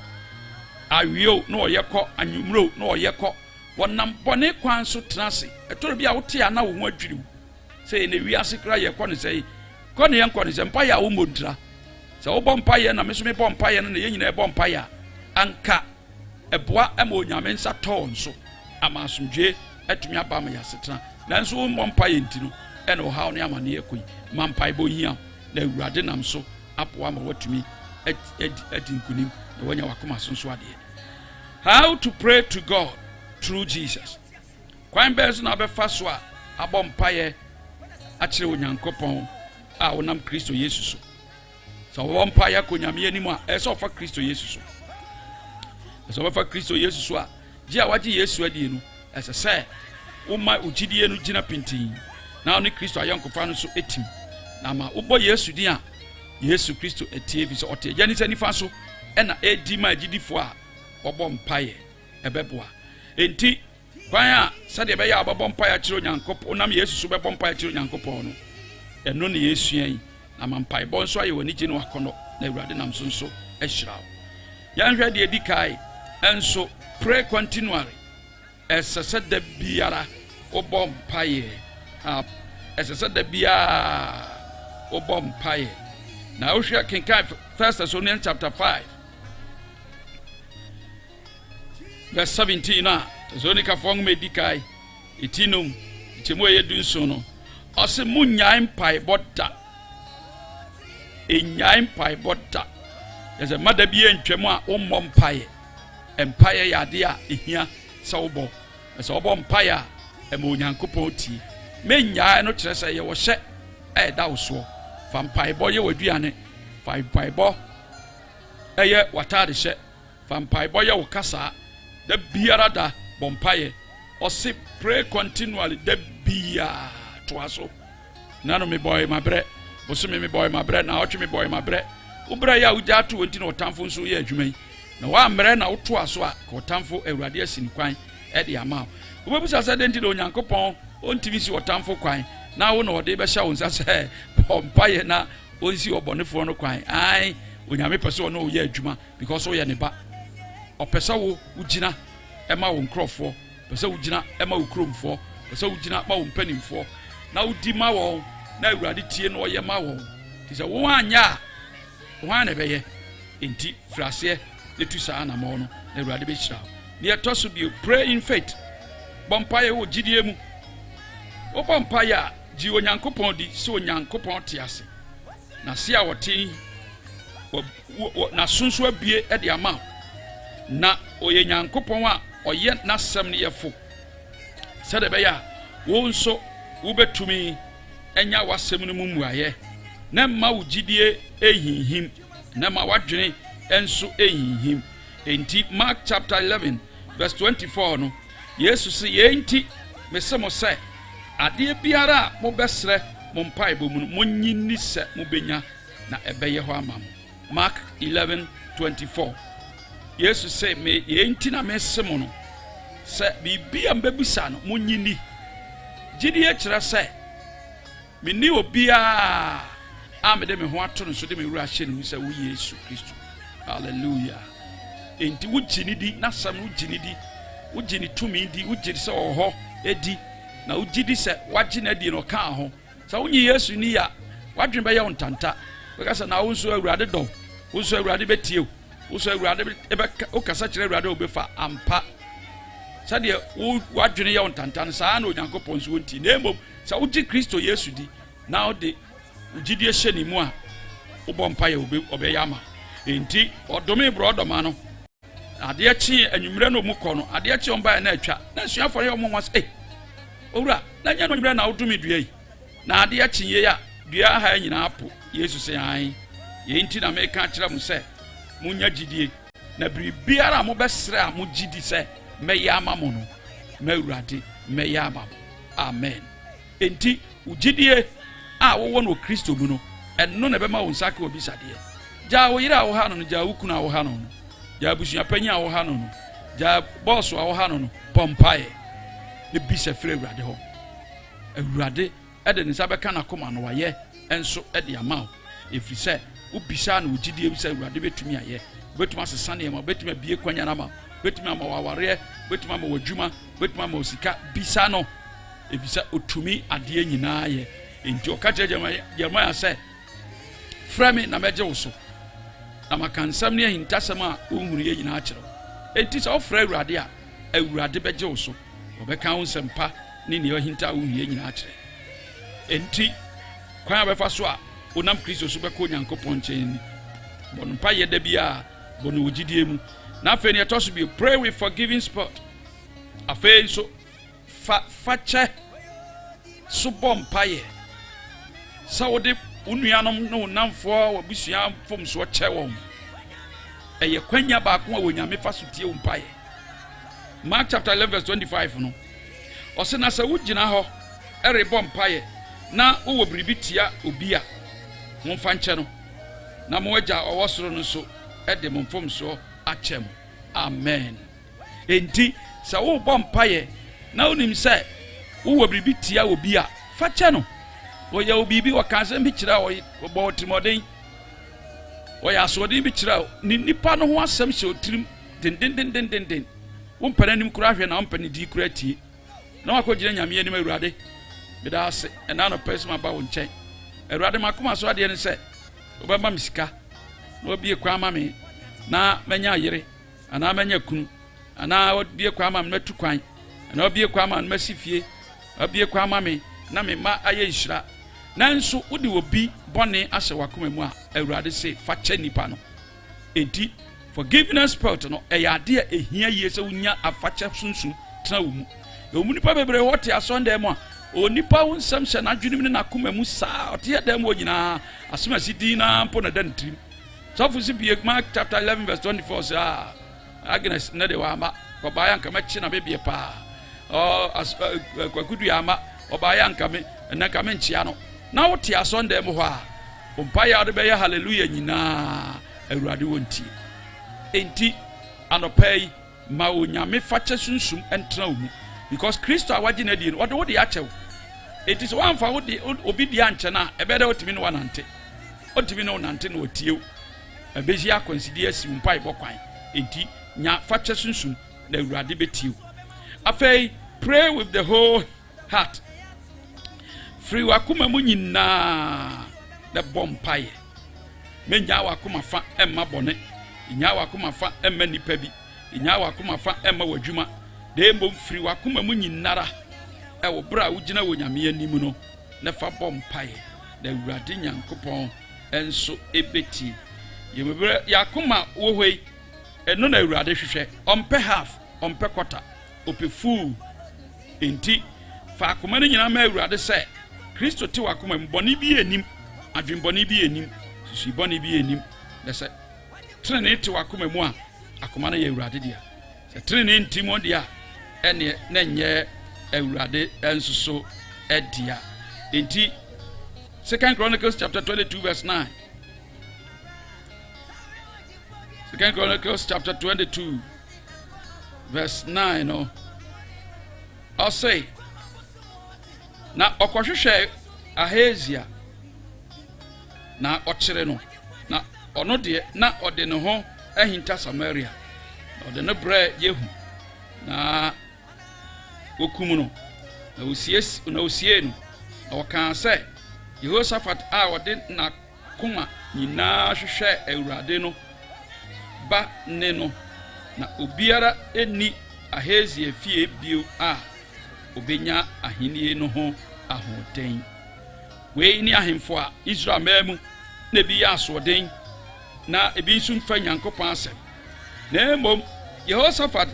awio na wo yekɔ anwumro na wo yekɔ wonam bone kwan so tena se etoro bia wote a na wo ho adwiriw say ne wiase kra ye kɔ ne say kɔ ne yɛn kɔ ne sɛ mpaeɛ a womɔdra sɛ wobɔ mpaeɛ na me so mebɔ mpaeɛ no na yɛn nyinaa ɛbɔ mpaeɛ a anka ɛboa ɛma onyame nsa tɔɔ nso ama asomdwe atumi aba ma yɛasetena nanso wommɔ mpaeɛ nti no ɛna ɔhaw ne amanneɛ kɔyi ma mpaebɔ hia na awurade nam so apoa ma watumi adi nkonim na wanya wakoma so nso adeɛ. How to pray to God through Jesus. Kwan bɛn so na bɛfa so a abɔ mpaeɛ akyerɛ onyankopɔn a wonam Kristo Yesu so. Sɛ wɔbɔ mpaeɛ kɔ nyame anim a ɛsɛ ɔfa Kristo Yesu so. Ɛsɛ ɔfa Kristo Yesu so a gye a wagye Yesu adie no ɛsɛ sɛ woma ogyidie no gyina pintin na ɔne Kristo ayɔnkofa no so etim na ma wobɔ Yesu din a Yesu Kristo etie fi sɛ ɔte agya ne sɛ nifa so ɛna edi ma agyidifo a wɔbɔ mpaeɛ ɛbɛboa. Enti kwan a sɛdeɛ ɛbɛyɛ a wɔbɔ mpaeɛ akyerɛ onyankopɔn nam Yesu so bɛbɔ mpaeɛ akyerɛ onyankopɔn no ɛno ne Yesu yi na ma mpaebɔ nso ayɛ w'ani gye no akɔnɔ na Awurade nam so nso ahyira wo. Yɛnhwɛ deɛ di kae ɛnso pray continually ɛsɛ sɛ da biara wobɔ mpaeɛ ɛsɛ sɛ da biara wobɔ mpaeɛ. Na wohwɛ kenkan 1 Thessalonians chapter 5 verse 17 na Thessalonikafoɔ nwoma edi kae etinum nkyɛmu a yɛdu nso no ɔse munnyae mpaebɔ da ɛnyae mpaebɔ da ɛsɛ mada bi ntwam a wommɔ mpaeɛ mpaeɛ yɛ ade a ɛhia sɛ wobɔ ɛsɛ wobɔ mpaeɛ a ɛma onyankopɔn tie mennyae no kyerɛ sɛ yɛwɔ hyɛ ɛɛda wo soɔ fa mpaebɔ yɛ w'aduane fa mpaebɔ ɛyɛ w'ataade hyɛ fa mpaebɔ yɛ wo kasaa da biara da bɔ mpaeɛ ɔse pray continually da biara toa so nano mebɔe mabrɛ bosome mebɔe mabrɛ na ɔtwe mebɔe mabrɛ wobrɛ yɛ a wogya ato wɔnti na ɔtamfo nso yɛ adwuma yi na woammerɛ na wotoa so a ka ɔtamfo Awurade asi ne kwan ɛde ama wo wobɛbusa sɛ dɛn nti na onyankopɔn ɔntimi si ɔtamfo kwan na wo na ɔde bɛhyɛ wo nsa sɛ bɔ mpaeɛ na ɔnsi ɔbɔnefoɔ no kwan ai onyame pɛ sɛ ɔno ɔyɛ adwuma because woyɛ ne ba ɔpɛ sɛ wo wogyina ɛma wo nkurɔfoɔ pɛ sɛ wogyina ɛma wo kuromfoɔ pɛ sɛ wogyina ma wo mpanimfoɔ na wodi ma wɔn na Awurade tie na ɔyɛ ma wɔn nti sɛ wo anyɛ a wo ana bɛyɛ enti fraseɛ ne tu saa anamɔ no na Awurade bɛhyira wo. Ne ɛtɔ so bio pray in faith bɔ mpaeɛ wɔ gyidie mu wobɔ mpaeɛ a gye onyankopɔn di sɛ onyankopɔn te ase na se a wɔte na sonso abie de ama wo na ɔyɛ nyankopɔn a ɔyɛ n'asɛm no yɛfo sɛdeɛ ɛbɛyɛ a wo nso wobɛtumi anya w'asɛm no mu mmuayɛ na mma wo gyidie ɛhinhim na ma w'adwene nso ɛhinhim. Enti Mark chapter 11 verse 24 no Yesu sɛ yɛnti mesɛ mo sɛ adeɛ biara a mobɛsrɛ mo mpaebɔ mu no monyini sɛ mobɛnya na ɛbɛyɛ hɔ ama mo. Mark 11:24 Yesu sɛ me yɛnti na mese mo no sɛ biribi a mbɛbisa no monyini gyidie kyerɛ sɛ menni obiara a mede me ho ato no so de me wura hyɛ no mu sɛ wo Yesu Kristo. Hallelujah. Enti wogyini di na sam wogyini di wogyini tumi di wogyini sɛ ɔhɔ edi na wogyidi sɛ wagye na di no ka ho sɛ wonyi Yesu ni ya wadwen bɛyɛ wo ntanta bɛka sɛ na wo nso Awurade dɔ wo nso Awurade bɛtie wo nso Awurade bɛka wo kasa kyerɛ Awurade wo bɛfa ampa sɛdeɛ wo wadwene yɛ wo ntanta no saa na Onyankopɔn nso wonti na mmom sɛ wogye Kristo Yesu di na wode wogyidie hyɛ ne mu a wobɔ mpaeɛ ɔbɛyɛ ama. Enti ɔdome brɔdɔma no adeɛ kye anwummerɛ no mu kɔ no adeɛ kye ɔmbaeɛ na atwa na asuafoɔ yɛ ɔmo was owura na nya no anwummerɛ na wodome dua yi na adeɛ kye yie a dua ha nyinaa po Yesu sɛ an yɛnti na meka kyerɛ mo sɛ munya gyidie na biribiara a mobɛsrɛ a mogyidi sɛ mɛyɛ ama mo no mɛwurade mɛyɛ ama mo. Amen. Enti wogyidie a wowɔ no Kristo mu no ɛno na bɛma wo nsa ka obisadeɛ gya wo yere a wo ha no no gya wo kunu a wo ha no no gya abusuapanyin a wo ha no no gya bɔɔso a wo ha no no pɔmpaeɛ ne bisa firi Awurade hɔ. Awurade ɛde ne nsa bɛka n'akoma no wayɛ ɛnso ɛde ama wo ɛfiri sɛ wobisa no wogyidie bi sɛ Awurade bɛtumi ayɛ wobɛtumi asesa nneɛma wobɛtumi abie kwanya no ama wobɛtumi ama wo awareɛ wobɛtumi ama wo adwuma wobɛtumi ama wo sika bisa no ɛfiri sɛ ɔtumi adeɛ nyinaa yɛ. Enti ɔka kyerɛ Jeremia sɛ frɛ me na mɛgye wo so na maka nsɛm ne ahintasɛm a wonhunu yɛ nyinaa kyerɛ enti sɛ wofrɛ awurade a awurade bɛgye wo so wɔbɛka wo nsɛmpa ne nea ahinta a wonhunu yɛ nyinaa kyerɛ enti kwan a bɛfa so a wonam kristo so bɛkɔ onyankopɔn nkyɛn ni bɔ no mpa yɛ da bi a bɔ no wɔgyidie mu na afei ne ɛtɔ so bi pray with forgiving spirit afei so fa kyɛ so bɔ mpayɛ sɛ wode wo nuanom ne wo namfoɔ wabusua fom so kyɛ wɔn ɛyɛ kwanya baako a wonyame fa so tie wo mpayɛ Mark chapter 11 verse 25 no ɔse na sɛ wogyina hɔ ɛrebɔ mpayɛ na wowɔ biribi tia obi a momfa nkyɛ no na mo agya ɔwɔ soro no so ɛde mo mfom so akyɛ mo amen enti sɛ wobɔ mpayɛ na wonim sɛ wowɔ biribi tia obi a fa kyɛ no wɔyɛ obibi wɔka asɛm bi kyerɛ wɔbɔ otimɔden wɔyɛ asoɔden bi kyerɛ ne nipa no ho asɛm hyɛ otirim den wompɛ anim kora hwɛ na wompɛ ne di kora tie na wakɔgyina nyame anim awurade beda ase ɛna no pɛsɛm aba wo nkyɛn awurade makoma so adeɛ ne sɛ wobɛma me sika na wabie kwan ma me na mɛnya yere anaa mɛnya kunu anaa wabie kwan ma me mɛtu kwan anaa wabie kwan ma me mɛsi fie wabie kwan ma me na me ma ayɛ nhyira nanso wode obi bɔne ahyɛ wakoma mu a awurade se fa kyɛ nipa no enti forgiveness spirit no ɛyɛ ade a ehia yie sɛ wonya afakyɛ sunsun tena wo mu ɛwɔ nipa bebree wɔte asɔndan mu a onipa wo nsɛm hyɛ n'adwenem ne n'akoma mu saa ɔte yɛ dan mu nyinaa asɛm asi din na mpo na da ne tirim sɔfo si bie Mark chapter 11 verse 24 sɛ Agnes ne de wa ama kɔbaeɛ anka mɛkye na bebie paa kwakudu ama ɔbaeɛ anka me ɛnɛ ka me nkyea no na wote asɔndan mu hɔ a mpaeɛ a wode bɛyɛ hallelujah nyinaa awurade wɔntie enti anɔpa yi ma onyame fakyɛ sunsum ɛntena wo mu because Kristo a wagye na die no ɔde wode akyɛw enti sɛ woamfa wode obi di ankyɛ no a ɛbɛda wotumi ne wanante wotumi ne wonante na wɔtiew ɛbɛsi akwansidie asi wo mpae bɔ kwan enti nya fakyɛ sunsum na awurade bɛtiew afei pray with the whole heart free wakoma mu nyinaa na bɔ mpaeɛ menya wakoma fa ɛmma bɔne nya wakoma fa ɛmma nipa bi nya wakoma fa ɛmma wadwuma de mbom free wakoma mu nyinara ɛwɔ bra a wogyina wɔ nyame anim no na fa bɔ mpaeɛ na awurade nyankopɔn ɛnso ɛbɛtie yɛmɛbrɛ yakoma wɔ hɔ yi ɛno na awurade hwehwɛ ɔmpɛ half ɔmpɛ quarter ɔpɛ full enti fa akoma no nyinaa ma awurade sɛ Kristo te wakoma mu bɔne bi anim adwenbɔne bi anim susu bɔne bi anim na sɛ trene te wakoma mu a akoma no yɛ awurade dia sɛ trene nti mu dia ɛne na nyɛ awurade ɛnso so ɛdia enti 2 Chronicles chapter 22 verse 9 2 Chronicles chapter 22 verse 9 no I'll say na ɔkɔhwehwɛ Ahazia na ɔkyere no na ɔno deɛ na ɔde ne ho ahinta Samaria na ɔde ne brɛ Yehu na wokum no na osie no na ɔkaa sɛ Yehoshaphat a ɔde na koma nyinaa hwehwɛ awurade no ba ne no na obiara eni Ahazia fie bio a obenya ahenni no ho ahoden wei ni ahemfo a Israel mamu na bi yɛ asoɔden na ebi nso mfa Nyankopɔn asɛm na mmom Yehoshaphat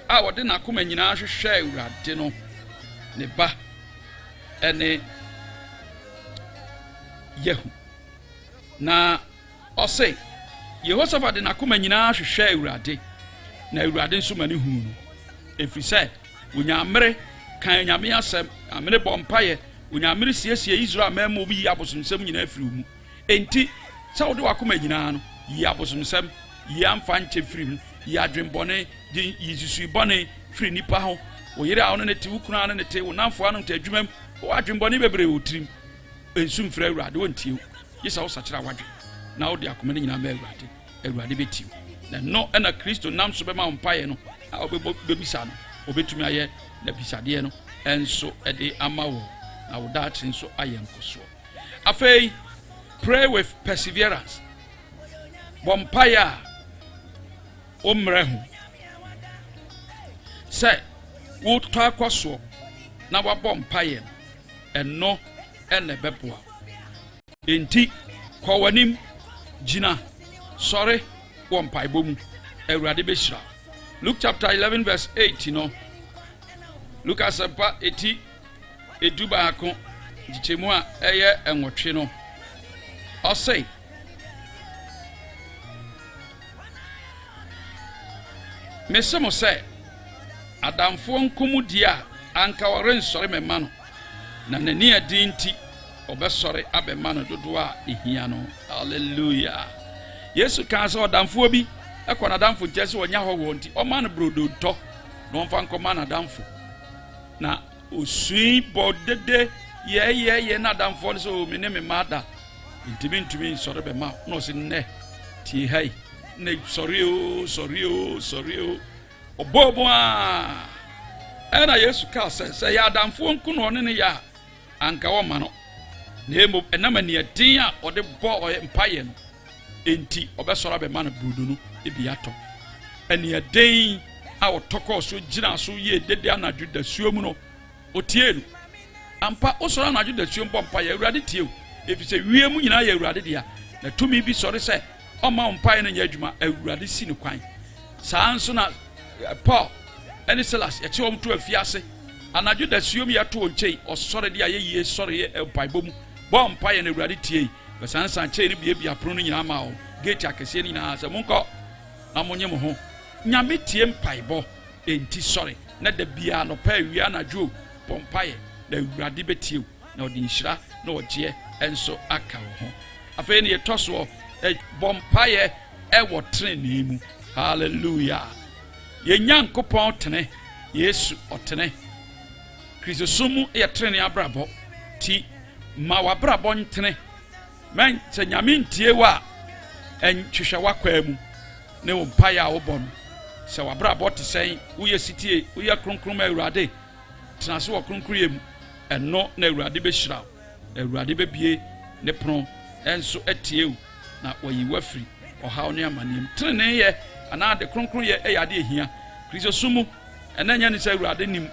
a wɔde n'akoma nyinaa hwehwɛ awurade no ne ba ɛne Yehu na ɔse Yehoshaphat de n'akoma nyinaa hwehwɛ awurade na awurade nso ma ne hu no ɛfiri sɛ onyamere kan nyame asɛm amene bɔ mpaeɛ onyamere siesie Israel mamu bi yi abosomsɛm nyinaa firi mu enti sɛ wode wakoma nyinaa no yi abosomsɛm yi amfa nkyɛ firi mu yi adwenbɔne yi susu bɔne firi nipa ho wo yere a wo ne te wo kunu a ne te wo namfo a no te adwumam wo adwenbɔne bebree wo tirim ensum fira awurade wontie yi sɛ wo sakyera wadwe na wode akoma no nyinaa ma awurade bɛtie na no ɛna Kristo nam so bɛma mpaeɛ no a wobɛbisa no obetumi ayɛ na bisadeɛ no enso ɛde ama wo na wo daakye nso ayɛ nkosoɔ afei Pray with perseverance. Bompaya omrehu. Say, wo talk so na wa bompaya eno ene beboa. Enti kwawanim jina sorry bompaibo mu Ewurade beshira. Luke chapter 11 verse 8, you know. Luke asempa eti eduba ako jichemu a eye enwotwe no. O say mesemo say adamfo nkomudi a anka wore nsore mema no na nani adi nti obesore abema no dodo a ehia no. Hallelujah. Yesu kan so adamfo bi ekwana adamfo jese wonya ho wo nti o man brodo to no mfa nkoma na adamfo na osui bodede ye na adamfo so me ne me mada ntimi sore bema no se ne ti hai ne sorry o obobo a ena Yesu ka se ya adamfo nku no ne ya anka wo ma no na emo enama ne adin a ode bo mpaye no enti obesora be ma no brudu no ebiato ene adin a otoko so gina so ye dede anadwo da suomu no otie no ampa osora anadwo da suom bo mpaye Ewurade tie o efise wiemu nyina ya Ewurade dia na tumi bi sore se oma mpaye no nya adwuma Ewurade si no kwan saa nso na Paul ene Silas ye che om to afiase anadwo da suom ya to onchei osore dia ye yie sore ye mpaibom bo mpaye na Ewurade tie besansan che ni bia pro no nyina ma o gate akese ni na se monko na monye mo ho nyame tie mpaibo enti sore na da bia no pa wi anadwo pompaye na Ewurade betie na odi nhira na oje enso aka ho afa ni etoso bompaye wo trene mu. Hallelujah. Ye nyankopon tene Yesu otene Kristo sumu ye trene abrabo ti ma wabrabo ntene men se nyame ntie wa entwehwe wakwa mu ne wo mpaye a wo bɔ no se wabrabo te sen wo ye sitie wo ye kronkron ma Ewurade tena so wo kronkron ye mu eno na Ewurade behira Ewurade bebie ne pron enso etie na oyi wafri ohaw ne amanem trene ye ana de kronkron ye eyade ehia Kristo sumu enanya ne se Ewurade nim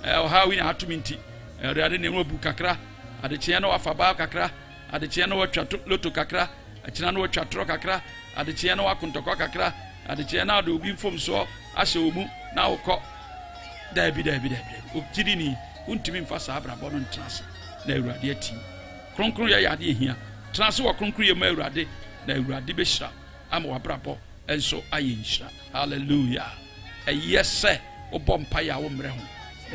ohaw ni atumi nti Ewurade ne mu kakra adechia na wafaba kakra adechia na watwa loto kakra achina na watwa tro kakra adechia na wakontokwa kakra adechia na de obi mfom so ahye omu na ukọ dabi okidi ni untimi mfa sa abrabọ no ntrase na Ewurade ati kronkron ye yade ehia trase wo kronkron ye ma Ewurade na Ewurade behira ama wabrabọ enso aye nhira. Hallelujah. Yes obọ mpaye a wo mre ho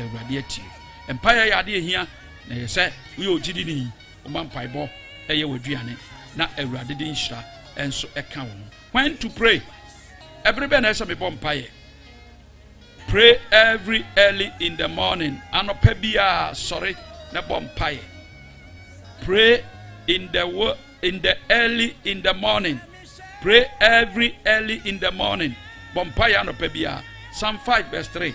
Ewurade ati mpaye yade ehia na yese we ogidi ni o man paibo eye waduane na Ewurade de nhira enso eka wo. When to pray? Everybody na ese me bom paye. Pray every early in the morning. Anopa bia sorry na bom paye. Pray in the early in the morning. Pray every early in the morning. Bom paye anopa bia. Psalm 5 verse 3.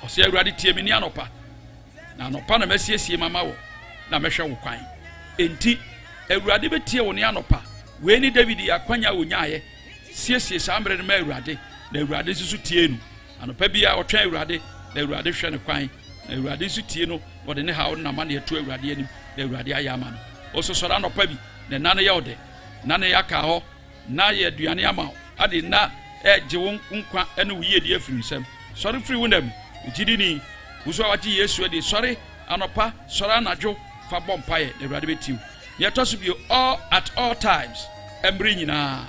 Ose Ewurade tie me ni anopa. Na anopa na mesiesie mama wo na mehwe wo kwan enti Ewurade betie wo ni anopa we ni David yakwanya wo nyaaye siesie sambre ne ma Ewurade na Ewurade susu tie nu anopa bia otwa Ewurade na Ewurade hwe ne kwan na Ewurade su tie no wode ne hawo na ma na eto Ewurade anim na Ewurade ayama no ososora anopa bi na nane ye ode nane yaka ho na ye aduane ama ade na eje wo nkwa ene wo yie die afiri nsam sori free wonam ugidi ni uso wati Yesu ade sori anopa sori anadwo fa bompaye na Ewurade betiu ne atoso bio all at all times emri nyina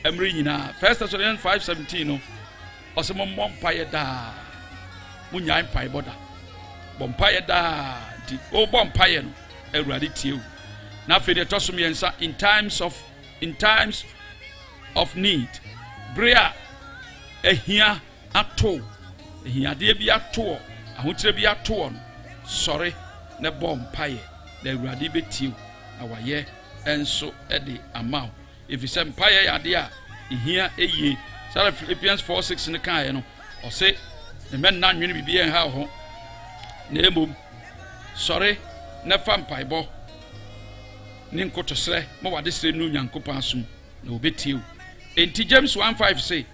1 Thessalonians 5:17 no osemo bompaye da munya mpaye boda bompaye da di o bompaye no Ewurade tiu na fe ne atoso miensa in times of need bria ehia ato ehia de bi ato ahotire bi ato no sorry ne bompaye na Ewurade betiu na waye enso ede amaw efisem mpaye yade a ehia eye sara Philippians 4:6 ne kan ye no o se ne men na nwene bibie en ha ho na emom sorry ne fa mpaibo ne nkotosrɛ ma wade srɛ no Nyankopɔn asom na obetie. Enti James 1:5 say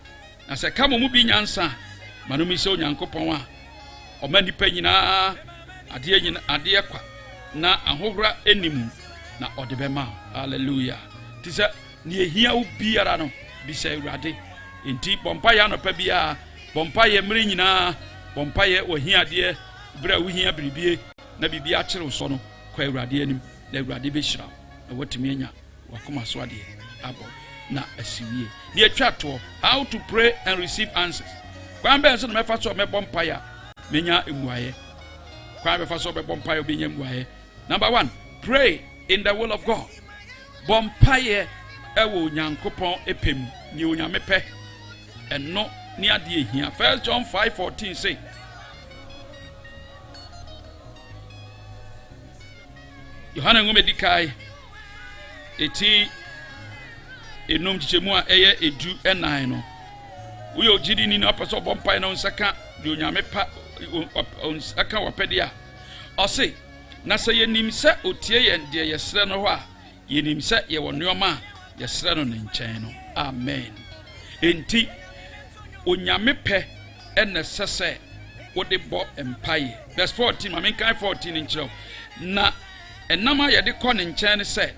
na sɛ ka mo bi nyansa ma no mi sɛ Nyankopɔn a ɔma nipa nyinaa adeɛ kwa na ahohora enim na ɔde bɛma. Hallelujah. Ti sɛ ne ehia wo biara no bi sɛ Awurade. Enti bompa ya no pa bia bompa ye mmere nyinaa bompa ye ohia adeɛ bra wo hia biribie na bibia kyerɛ so no kwa Awurade anim na Awurade bɛhyira na watumi anya wakoma so adeɛ abo na asiwie. Ne atwa to how to pray and receive answers. Kwan bɛn so na mɛfa so mɛbɔ mpa ya menya emuaye. Kwan bɛfa so mɛbɔ mpa ya obenya emuaye. Number 1, pray in the will of God. Bompa ye ewo Nyankopɔn epem ni onyame pɛ eno ni ade ehia. 1 John 5:14 say Yohana ngomedikai eti enum chichemu a eye edu enan no wo yo gidi ni na paso bompa na onsaka de onyame pa onsaka wapede a ose na se yenim se otie ye de yesre no ho a yenim se ye wonoma yesre no ne nkyɛn no. Amen. Enti onyame pɛ ene sese wo de bɔ empaye. Verse 14 ma menkan 14 nkyerɛw na enama ye de kɔ ne nkyɛn ne se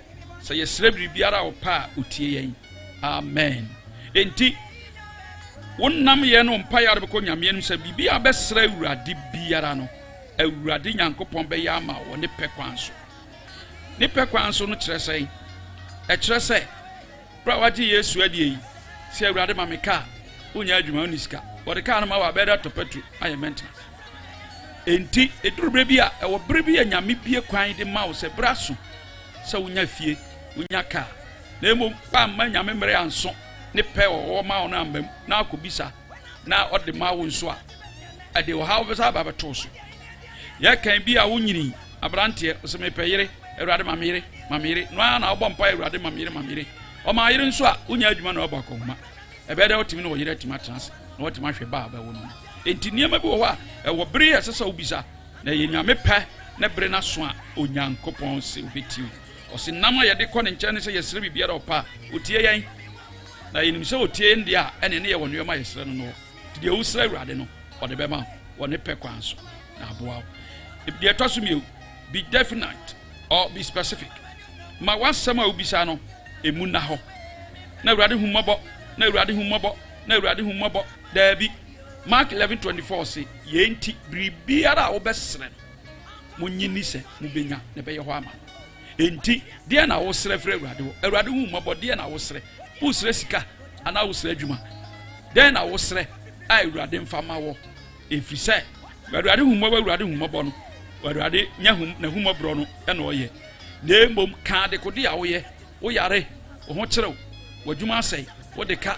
yesre biribiara wo pa otie yen. Amen. Enti wonnam ye no mpaye arbe kɔ nyame enu se bibia bɛsra Awurade biara no Awurade Nyankopɔn bɛyɛ ama wo ne pɛ kwan so. Ne pɛ kwan so no kyerɛ sɛ kyerɛ sɛ bra wagye Yesu adie yi sɛ Awurade ma me ka onya adwuma oni sika wɔde ka no ma wa bɛda topatu ayɛ maintenance. Enti edurube bi a ɛwɔ bere bi nyame bie kwan de ma wo sɛ bra so sɛ wonya fie wonya ka na emo pa ma nyame mmere anso ne pɛ wɔ ma wo na ambam na akobisa na ɔde ma wo nso a ade wo hawo bɛsa ba bɛto so. Ya kan bi a wonyini abrante so me pɛyere Awurade ma me yere no ana obɔ mpa Awurade ma me yere o ma yere nso a wonya adwuma na ɔbɔ akɔma ɛbɛda wotimi na wo yere atima trans na wotima hwɛ ba ba wo no. Enti niema bi wɔ hɔ a ɛwɔ bere ɛsesa obisa na yenyame pɛ na bere na so a Onyankopɔn se obetiu. Ɔse nam a yɛde kɔ ne nkyɛn ne sɛ yɛsrɛ bibiara ɔpa otie yɛn na yenim sɛ otie ndi a ɛne ne yɛ wɔ nneɛma yɛsrɛ no no. Ti deɛ wosrɛ Awurade no ɔde bɛma wɔ ne pɛ kwan so na aboa. Deɛ to so mi be definite or be specific. Ma wasɛm a obisa no emu na hɔ na Awurade humɔbɔ na Awurade humɔbɔ na Awurade humɔbɔ daabi. Mark 11:24 say yenti biribiara a wobɛsrɛ mo nyini sɛ mo benya na bɛyɛ hɔ ama. Enti deɛ na wosrɛ frɛ Awurade wo Awurade humɔbɔ deɛ na wosrɛ wosrɛ sika ana wosrɛ adwuma deɛ na wosrɛ a Awurade mfa ma wo efiri sɛ Awurade humɔbɔ no Awurade nya na humɔbɔ no ɛna ɔyɛ na emom ka de kode a wo yare wo ho kyerɛw wadwuma asɛe wo de ka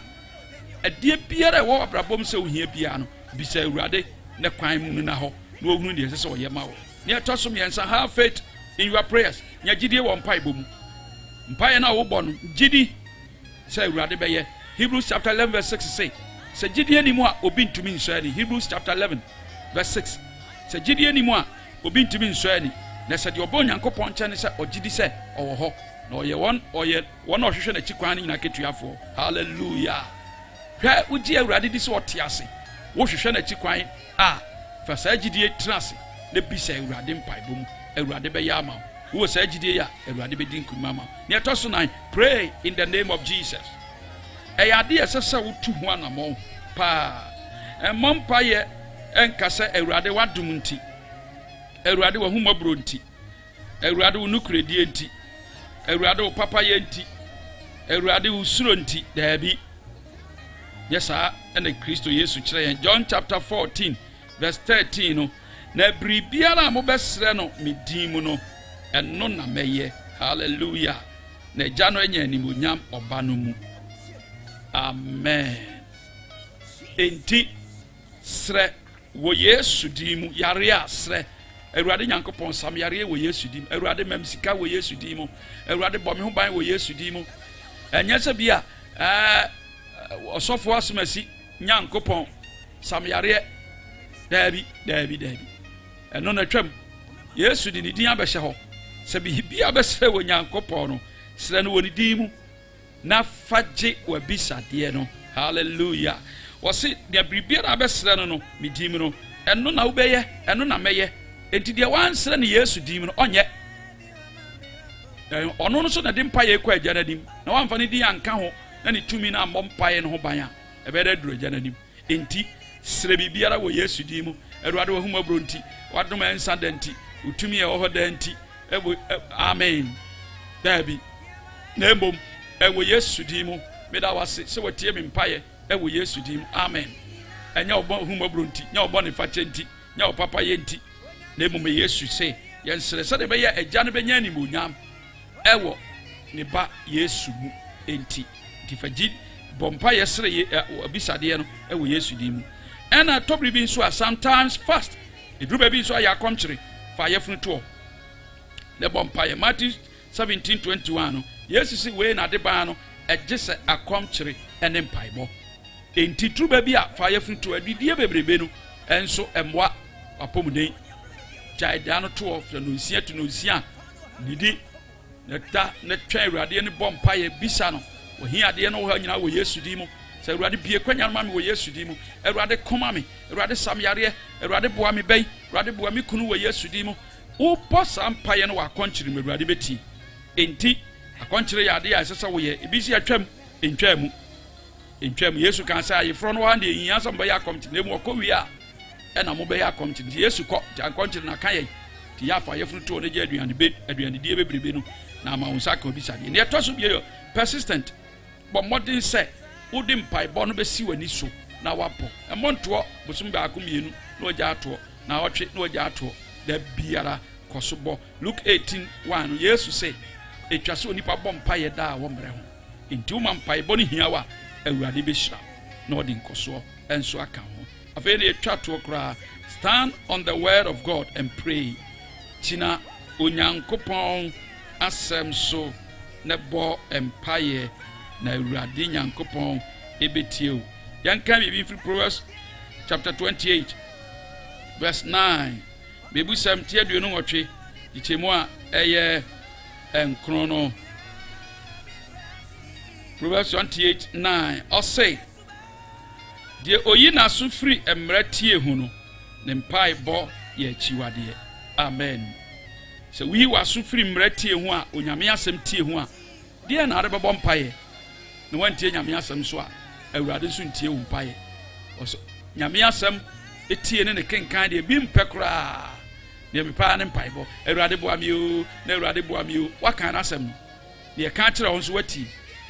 adie biara wo abrabom sɛ ohia bia no bisa Awurade ne kwan mu na hɔ na ohunu de sɛ ɔyɛ ma wo. Ne ɛtɔ so mmiɛnsa, have faith in your prayers. Nya gidie wɔ mpaebɔ mu. Mpae na wo bɔ no gidi sɛ Awurade bɛyɛ. Hebrews chapter 11 verse 6 say sɛ gidie ni mu a obi ntumi nsɔ ani. Hebrews chapter 11 verse 6 sɛ gidie ni mu a obi ntumi nsɔ ani. Na sɛ de ɔbɔ Nyankopɔn nkyɛn sɛ ɔgidi sɛ ɔwɔ hɔ na ɔyɛ wɔn ɔhwehwɛ n'akyi kwan nyina ketuafoɔ. Hallelujah. Hwɛ wogye Awurade di sɛ ɔte ase wo hwehwɛ n'akyi kwan a fa saa gidie tena ase na bi sɛ Awurade mpaebɔ mu Awurade bɛyɛ ama wo saa gidie ya Awurade bɛdi nkunim ama. Ne ɛtɔ so 9, pray in the name of Jesus. Ɛyɛ ade ɛsɛ sɛ wotu ho anamɔ paa. Ɛmmɔ mpaeɛ ɛnka sɛ Awurade wadom nti, Awurade wo humɔboro nti, Awurade wo nukuredie nti, Awurade wo papayɛ nti, Awurade wo suro nti. Daabi. Yesa ɛna Kristo Yesu kyerɛ yɛn John chapter 14 verse 13 no na biribiara a mobɛsrɛ no me din mu no ɛno na mɛyɛ. Hallelujah. Na agya no anya animonyam ɔba no mu. Amen. Enti srɛ wɔ Yesu din mu yare a srɛ Awurade Nyankopɔn sam yare wɔ Yesu din mu. Awurade mam sika wɔ Yesu din mu. Awurade bɔ me ho ban wɔ Yesu din mu. Ɛnyɛ sɛ bia ɔsɔfo asomasi Nyankopɔn sam yare daabi. Ɛno na twam Yesu di ne din abɛhyɛ hɔ sɛ bibia bɛsrɛ wɔ Nyankopɔn no srɛ no wɔ ne din mu na fagye w'abisadeɛ no. Hallelujah. Wɔse deɛ biribiara bɛsrɛ no no me din mu no ɛno na wobɛyɛ, ɛno na mɛyɛ. Enti deɛ wansrɛ no Yesu din mu no ɔnyɛ. Ɔno no so na de mpaeɛ kɔ Agya n'anim na wamfa ne din anka ho na ne tumi no ammɔ mpaeɛ no ho ban a ɛbɛyɛ dɛ duru Agya n'anim. Enti srɛ biribiara wɔ Yesu din mu. Awurade w'ahomaboro nti, wadom ɛnsa da nti, wotumi ɛwɔ hɔ da nti, amen. Dabi na mmom ɛwɔ Yesu din mu meda wase sɛ wɔtie me mpaeɛ ɛwɔ Yesu din mu. Amen. Ɛnyɛ ɔbɔ ahomaboro nti, nyɛ ɔbɔ ne fakyɛ nti, nyɛ ɔpapa yɛ nti, na mmom Yesu sɛ yɛnsrɛ sɛdeɛ bɛyɛ Agya no bɛnya animuonyam ɛwɔ ne ba Yesu mu enti. Nti fagyi bɔ mpaeɛ srɛ abisadeɛ no ɛwɔ Yesu din mu. Ɛna tɔbiri bi nso a sometimes fast eduru baabi nso ayɛ akɔmkyere fa yɛfunu toɔ ne bɔ mpaeɛ. Matthew 17:21 no Yesu si wei na de baa no ɛgye sɛ akɔmkyere ɛne mpaebɔ. Enti turu baabi a fa yɛfunu toɔ adidie bebrebe no ɛnso ɛmmoa apɔmuden gyae daa no toɔ fɛ no nsia to no nsia nidi na ta na twɛn Awurade ne bɔ mpaeɛ bisa no ohia adeɛ no wɔ nyina wɔ Yesu din mu. Sɛ Awurade bie kwanya no ma me wɔ Yesu din mu. Awurade koma me, Awurade sam yareɛ, Awurade boa me bɛyi, Awurade boa me kunu wɔ Yesu din mu. Wopɔ saa mpaeɛ no wɔ akɔnkyere mu Awurade bɛti. Enti akɔnkyere yɛ adeɛ a ɛsɛ sɛ woyɛ ebi si atwam ntwam Yesu kan sɛ ayeforo no wa de ehia sɛ mbɛyɛ akɔnkyere na mu ɔkɔ wie a ɛna mo bɛyɛ akɔnkyere. Yesu kɔ akɔnkyere na ka yɛ ti yɛ afa yɛfunu to ne gye aduane die bebrebe no na ama wo nsa ka obi sadeɛ. Ne ɛtɔ so bi yɛ persistent bɔ mmɔden sɛ wode mpaebɔ no bɛsi w'ani so na wapɔ. Ɛmmɔntoɔ bosom baako mmienu na ɔgya atoɔ na ɔtwe na ɔgya atoɔ da biara kɔ so bɔ. Luke 18:1 no Yesu sɛ etwa sɛ onipa bɔ mpaeɛ daa wɔ mmerɛ ho. Enti woma mpaebɔ no hia wa Awurade bɛhyira na ɔde nkɔsoɔ ɛnso aka ho. Afei na etwa toɔ koraa stand on the word of God and pray. Kyina Onyankopɔn asɛm so na bɔ mpaeɛ na Awurade Nyankopɔn ebetie o. Yɛnka bibi fi Proverbs chapter 28 verse 9. Bebu sɛm tie aduonu nwɔtwe ikyemu a ɛyɛ nkron no. Proverbs 28:9 ɔsɛ deɛ oyi n'aso firi mmerɛ tie hu no ne mpaebɔ yɛ akyiwadeɛ. Amen. Sɛ woyi w'aso firi mmerɛ tie hu a onyame asɛm tie hu a deɛ na ade bɛbɔ mpaeɛ na wantie nyame asɛm so a Awurade nso ntie wo mpaeɛ. Ɔsɛ nyame asɛm etie ne ne kenkan deɛ bi mpɛ koraa deɛ mepaa ne mpaebɔ. Awurade boa me o na Awurade boa me o waka na asɛm no deɛ ka kyerɛ wo nso wati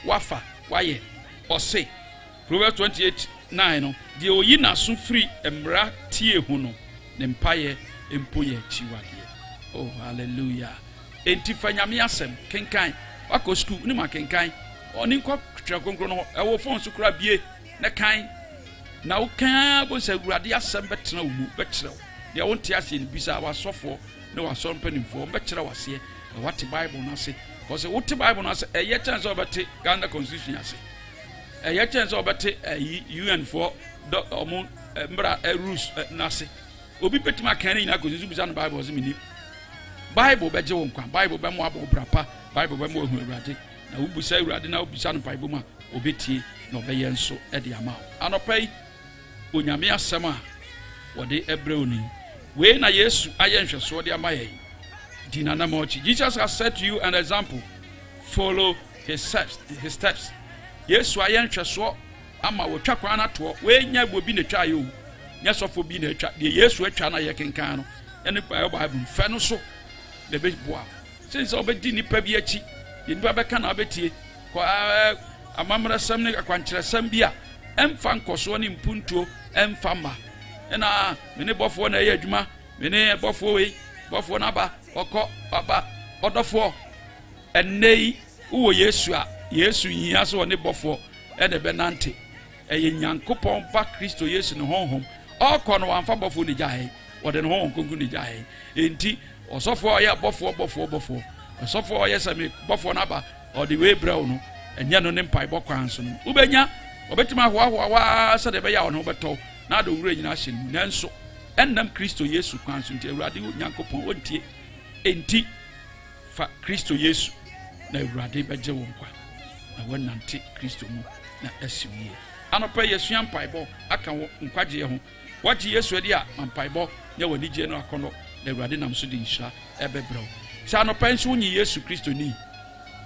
wafa wayɛ. Ɔse Proverbs 28:9 no deɛ oyi n'aso firi mmara tie hu no ne mpaeɛ mpo yɛ akyiwadeɛ. Oh hallelujah. Enti fa nyame asɛm kenkan wakɔ school ne ma kenkan ɔne nkɔ twɛ konkro no ɛwɔ phone so kora bie ne kan na wo kan bo sɛ Awurade asɛm bɛtena wo mu bɛkyerɛ wo deɛ wo nte ase ne bisa wasɔfo ne wasɔre mpanimfo bɛkyerɛ waseɛ na wate Bible no ase. Kɔsɛ wote Bible no ase ɛyɛ kyɛn sɛ ɔbɛte Ghana constitution ase ɛyɛ kyɛn sɛ ɔbɛte UN for ɔmo mbra rules n'ase. Obi betuma aka ne nyina constitution bisa no Bible ɔse mini Bible bɛgye wo nkwa, Bible bɛmo abɔ brapa, Bible bɛmo ehu Awurade na wo busa Awurade na wo bisa no Bible mu a obetie na ɔbɛyɛ nso ɛde ama wo. Anɔpa yi onyame asɛm a wɔde ɛbrɛ wo ni wei na Yesu ayɛ nhwɛsoɔ de ama yɛn. Jesus has set to you an example. Follow his steps. Yesu ayɛ nhwɛsoɔ ama wo twa kwan ato wei nya bo bi na twa yɛ o nya sɔfo bi na twa de Yesu atwa na yɛ kenkan no ɛne Bible fɛ no so de be boa since obedi nipa bi achi de nipa bɛka na obetie kɔ amamra sam ne akwankyerɛ sam bi a ɛmfa nkɔsoɔ ne mpuntuo ɛmfa ma ɛna me ne bɔfoɔ na ɛyɛ adwuma me ne bɔfoɔ wei bɔfoɔ na ba ɔkɔ aba ɔdɔfoɔ ɛnɛyi wo Yesu a Yesu yia so ne bɔfoɔ ɛde bɛnante ɛyɛ Nyankopɔn ba Kristo Yesu ne honhom ɔkɔ no wamfa bɔfoɔ ne gyae wɔde ne honhom konku ne gyae enti ɔsɔfoɔ ɔyɛ bɔfoɔ ɔsɔfoɔ ɔyɛ sɛ me bɔfoɔ na ba ɔde wei brɛw no ɛnyɛ no ne mpaebɔ kwan so no wobɛnya ɔbɛtuma hoahoa sɛ de bɛyɛ ɔno bɛtɔ na ade wura nyina hyɛ no nanso ɛnnam Kristo Yesu kwan so nti Awurade Nyankopɔn ɔntie enti fa Kristo Yesu na Awurade bɛgye wo nkwa na wɔnante Kristo mu na asiwie anɔpa Yesu mpaebɔ aka wo nkwagye ho wagye Yesu adi a mpaebɔ ne wani gye no akɔnɔ na Awurade nam so de nhyira ɛbɛbrɛw sɛ anɔpa nso wonyi Yesu Kristo ni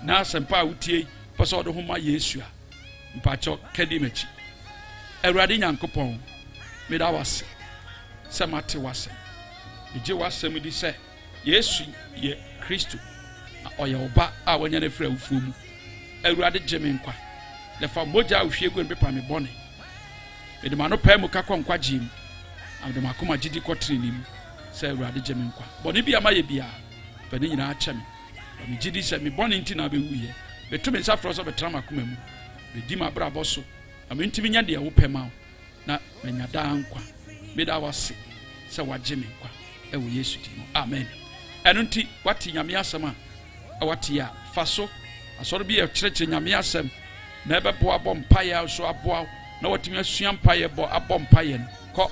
na asɛmpa a wotie pɛsɛ ɔde ho ma Yesu a mpakyɛ kɛdi machi Awurade Nyankopɔn meda wase sɛ mate wase megye wasɛm di sɛ Yesu yɛ Kristo ɔyɛ ɔba a wɔnya no firi awufuo mu Awurade gye me nkwa lefa mogya a wohwie gu no pepa me bɔne mede ma no pɛɛ mu ka kɔ nkwagye mu amede makoma gyidi kɔtere ne mu sɛ Awurade gye me nkwa bɔne bi ama yɛ biara pɛne nyinaa kyɛ me megyidi sɛ me bɔne nti na bɛwuyɛ meto me nsa frɛ sɛ bɛtra makoma mu bɛdi m'abrabɔ so na mentimi nya deɛ wopɛ ma wo na manya daa nkwa meda wase sɛ wagye me nkwa ɛwɔ Yesu din mu amen ɛno nti wate Nyame asɛm a wate a fa so asɔre bi yɛkyerɛkyerɛ Nyame asɛm na ɛbɛboa bɔ mpaeɛ so aboa na watumi asua mpaeɛ bɔ abɔ mpaeɛ no kɔ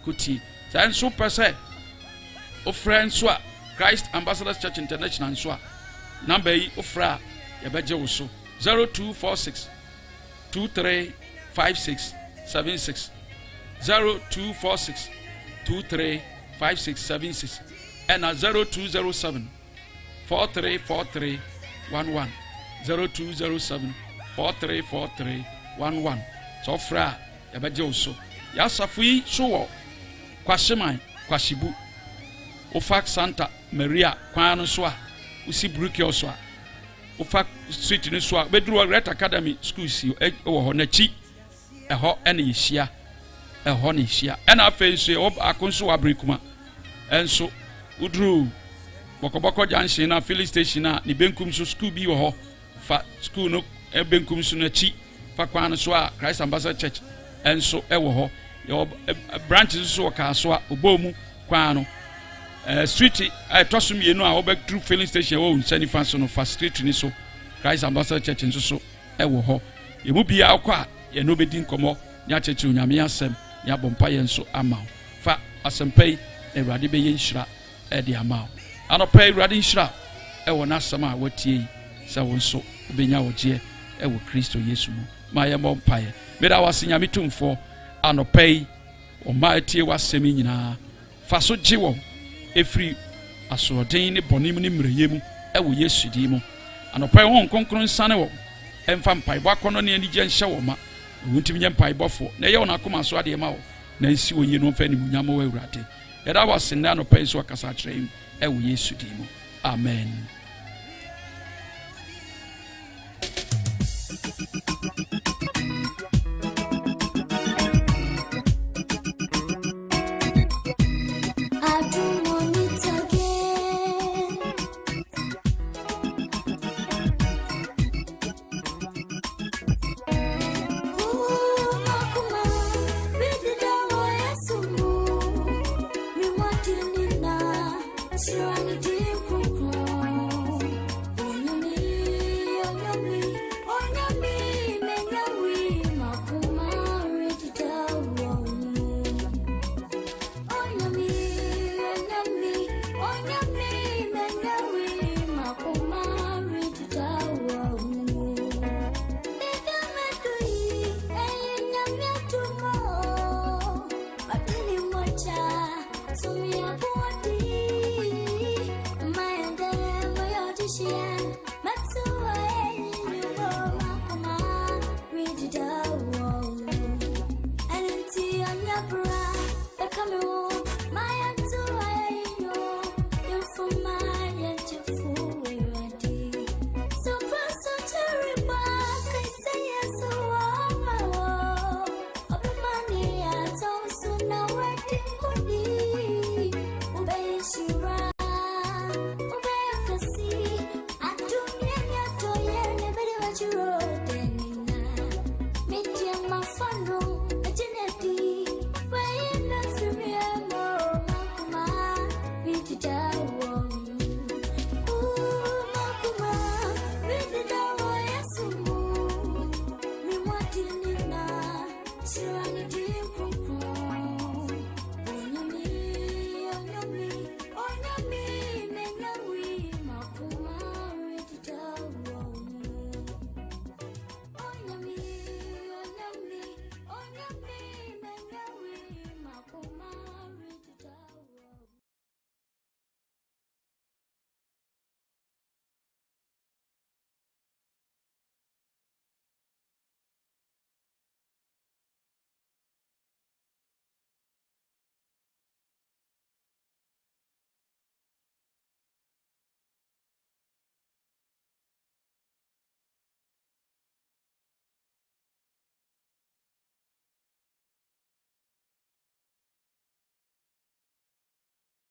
kɔtie sɛ nso pɛ sɛ ofrɛ nso a Christ Ambassadors Church International nso a number yi ofrɛ a yɛbɛgye wo so 0246 235676 0246 235676 and 0207 434311 0207 434311 so fra ya beje oso ya safui so wo kwahyeman kwahyibu ofak Santa Maria kwan no so a usi bruke oso a ofak street no so a bedru Red Academy school si wo ho na chi eho ene yehia eho na yehia ena afen so wo akonso wa brikuma enso udru bokoboko junction na filling station na ni benkum so school bi wo ho fa school no benkum so na chi fa kwan so a Christ Ambassador Church enso ewo ho yo branches so ka so a obomu kwan no street etosum ye no a obek through filling station wo nsani fa so no fa street ni so Christ Ambassador Church enso so ewo ho ye mu bia akwa ye no bedi nkomo nya cheche onyame asem ya bompa ye nso ama fa asempai Awurade be ye nhyira e de ama anopa Awurade nhyira e wo na asem a watie sɛ wo nso obenya wogye e wo Kristo Yesu mu ma ye bompa ye meda wase nyame tumfo anopa yi o ma tie wasem nyinaa fa so gye wo efiri asoroden ne bonim ne mmereye mu e wo Yesu di mu anopa yi won konkron sane wo emfa mpaibɔ akɔnɔ ne ani gye nhyɛ wo ma wontimi nye mpaibɔfo na ye wona akoma so ade ma wo na nsi wo ye no mfa ni munyam wo Awurade yɛda wase na anopa yi so akasa kyerɛ yi e wo Yesu di mu amen. Could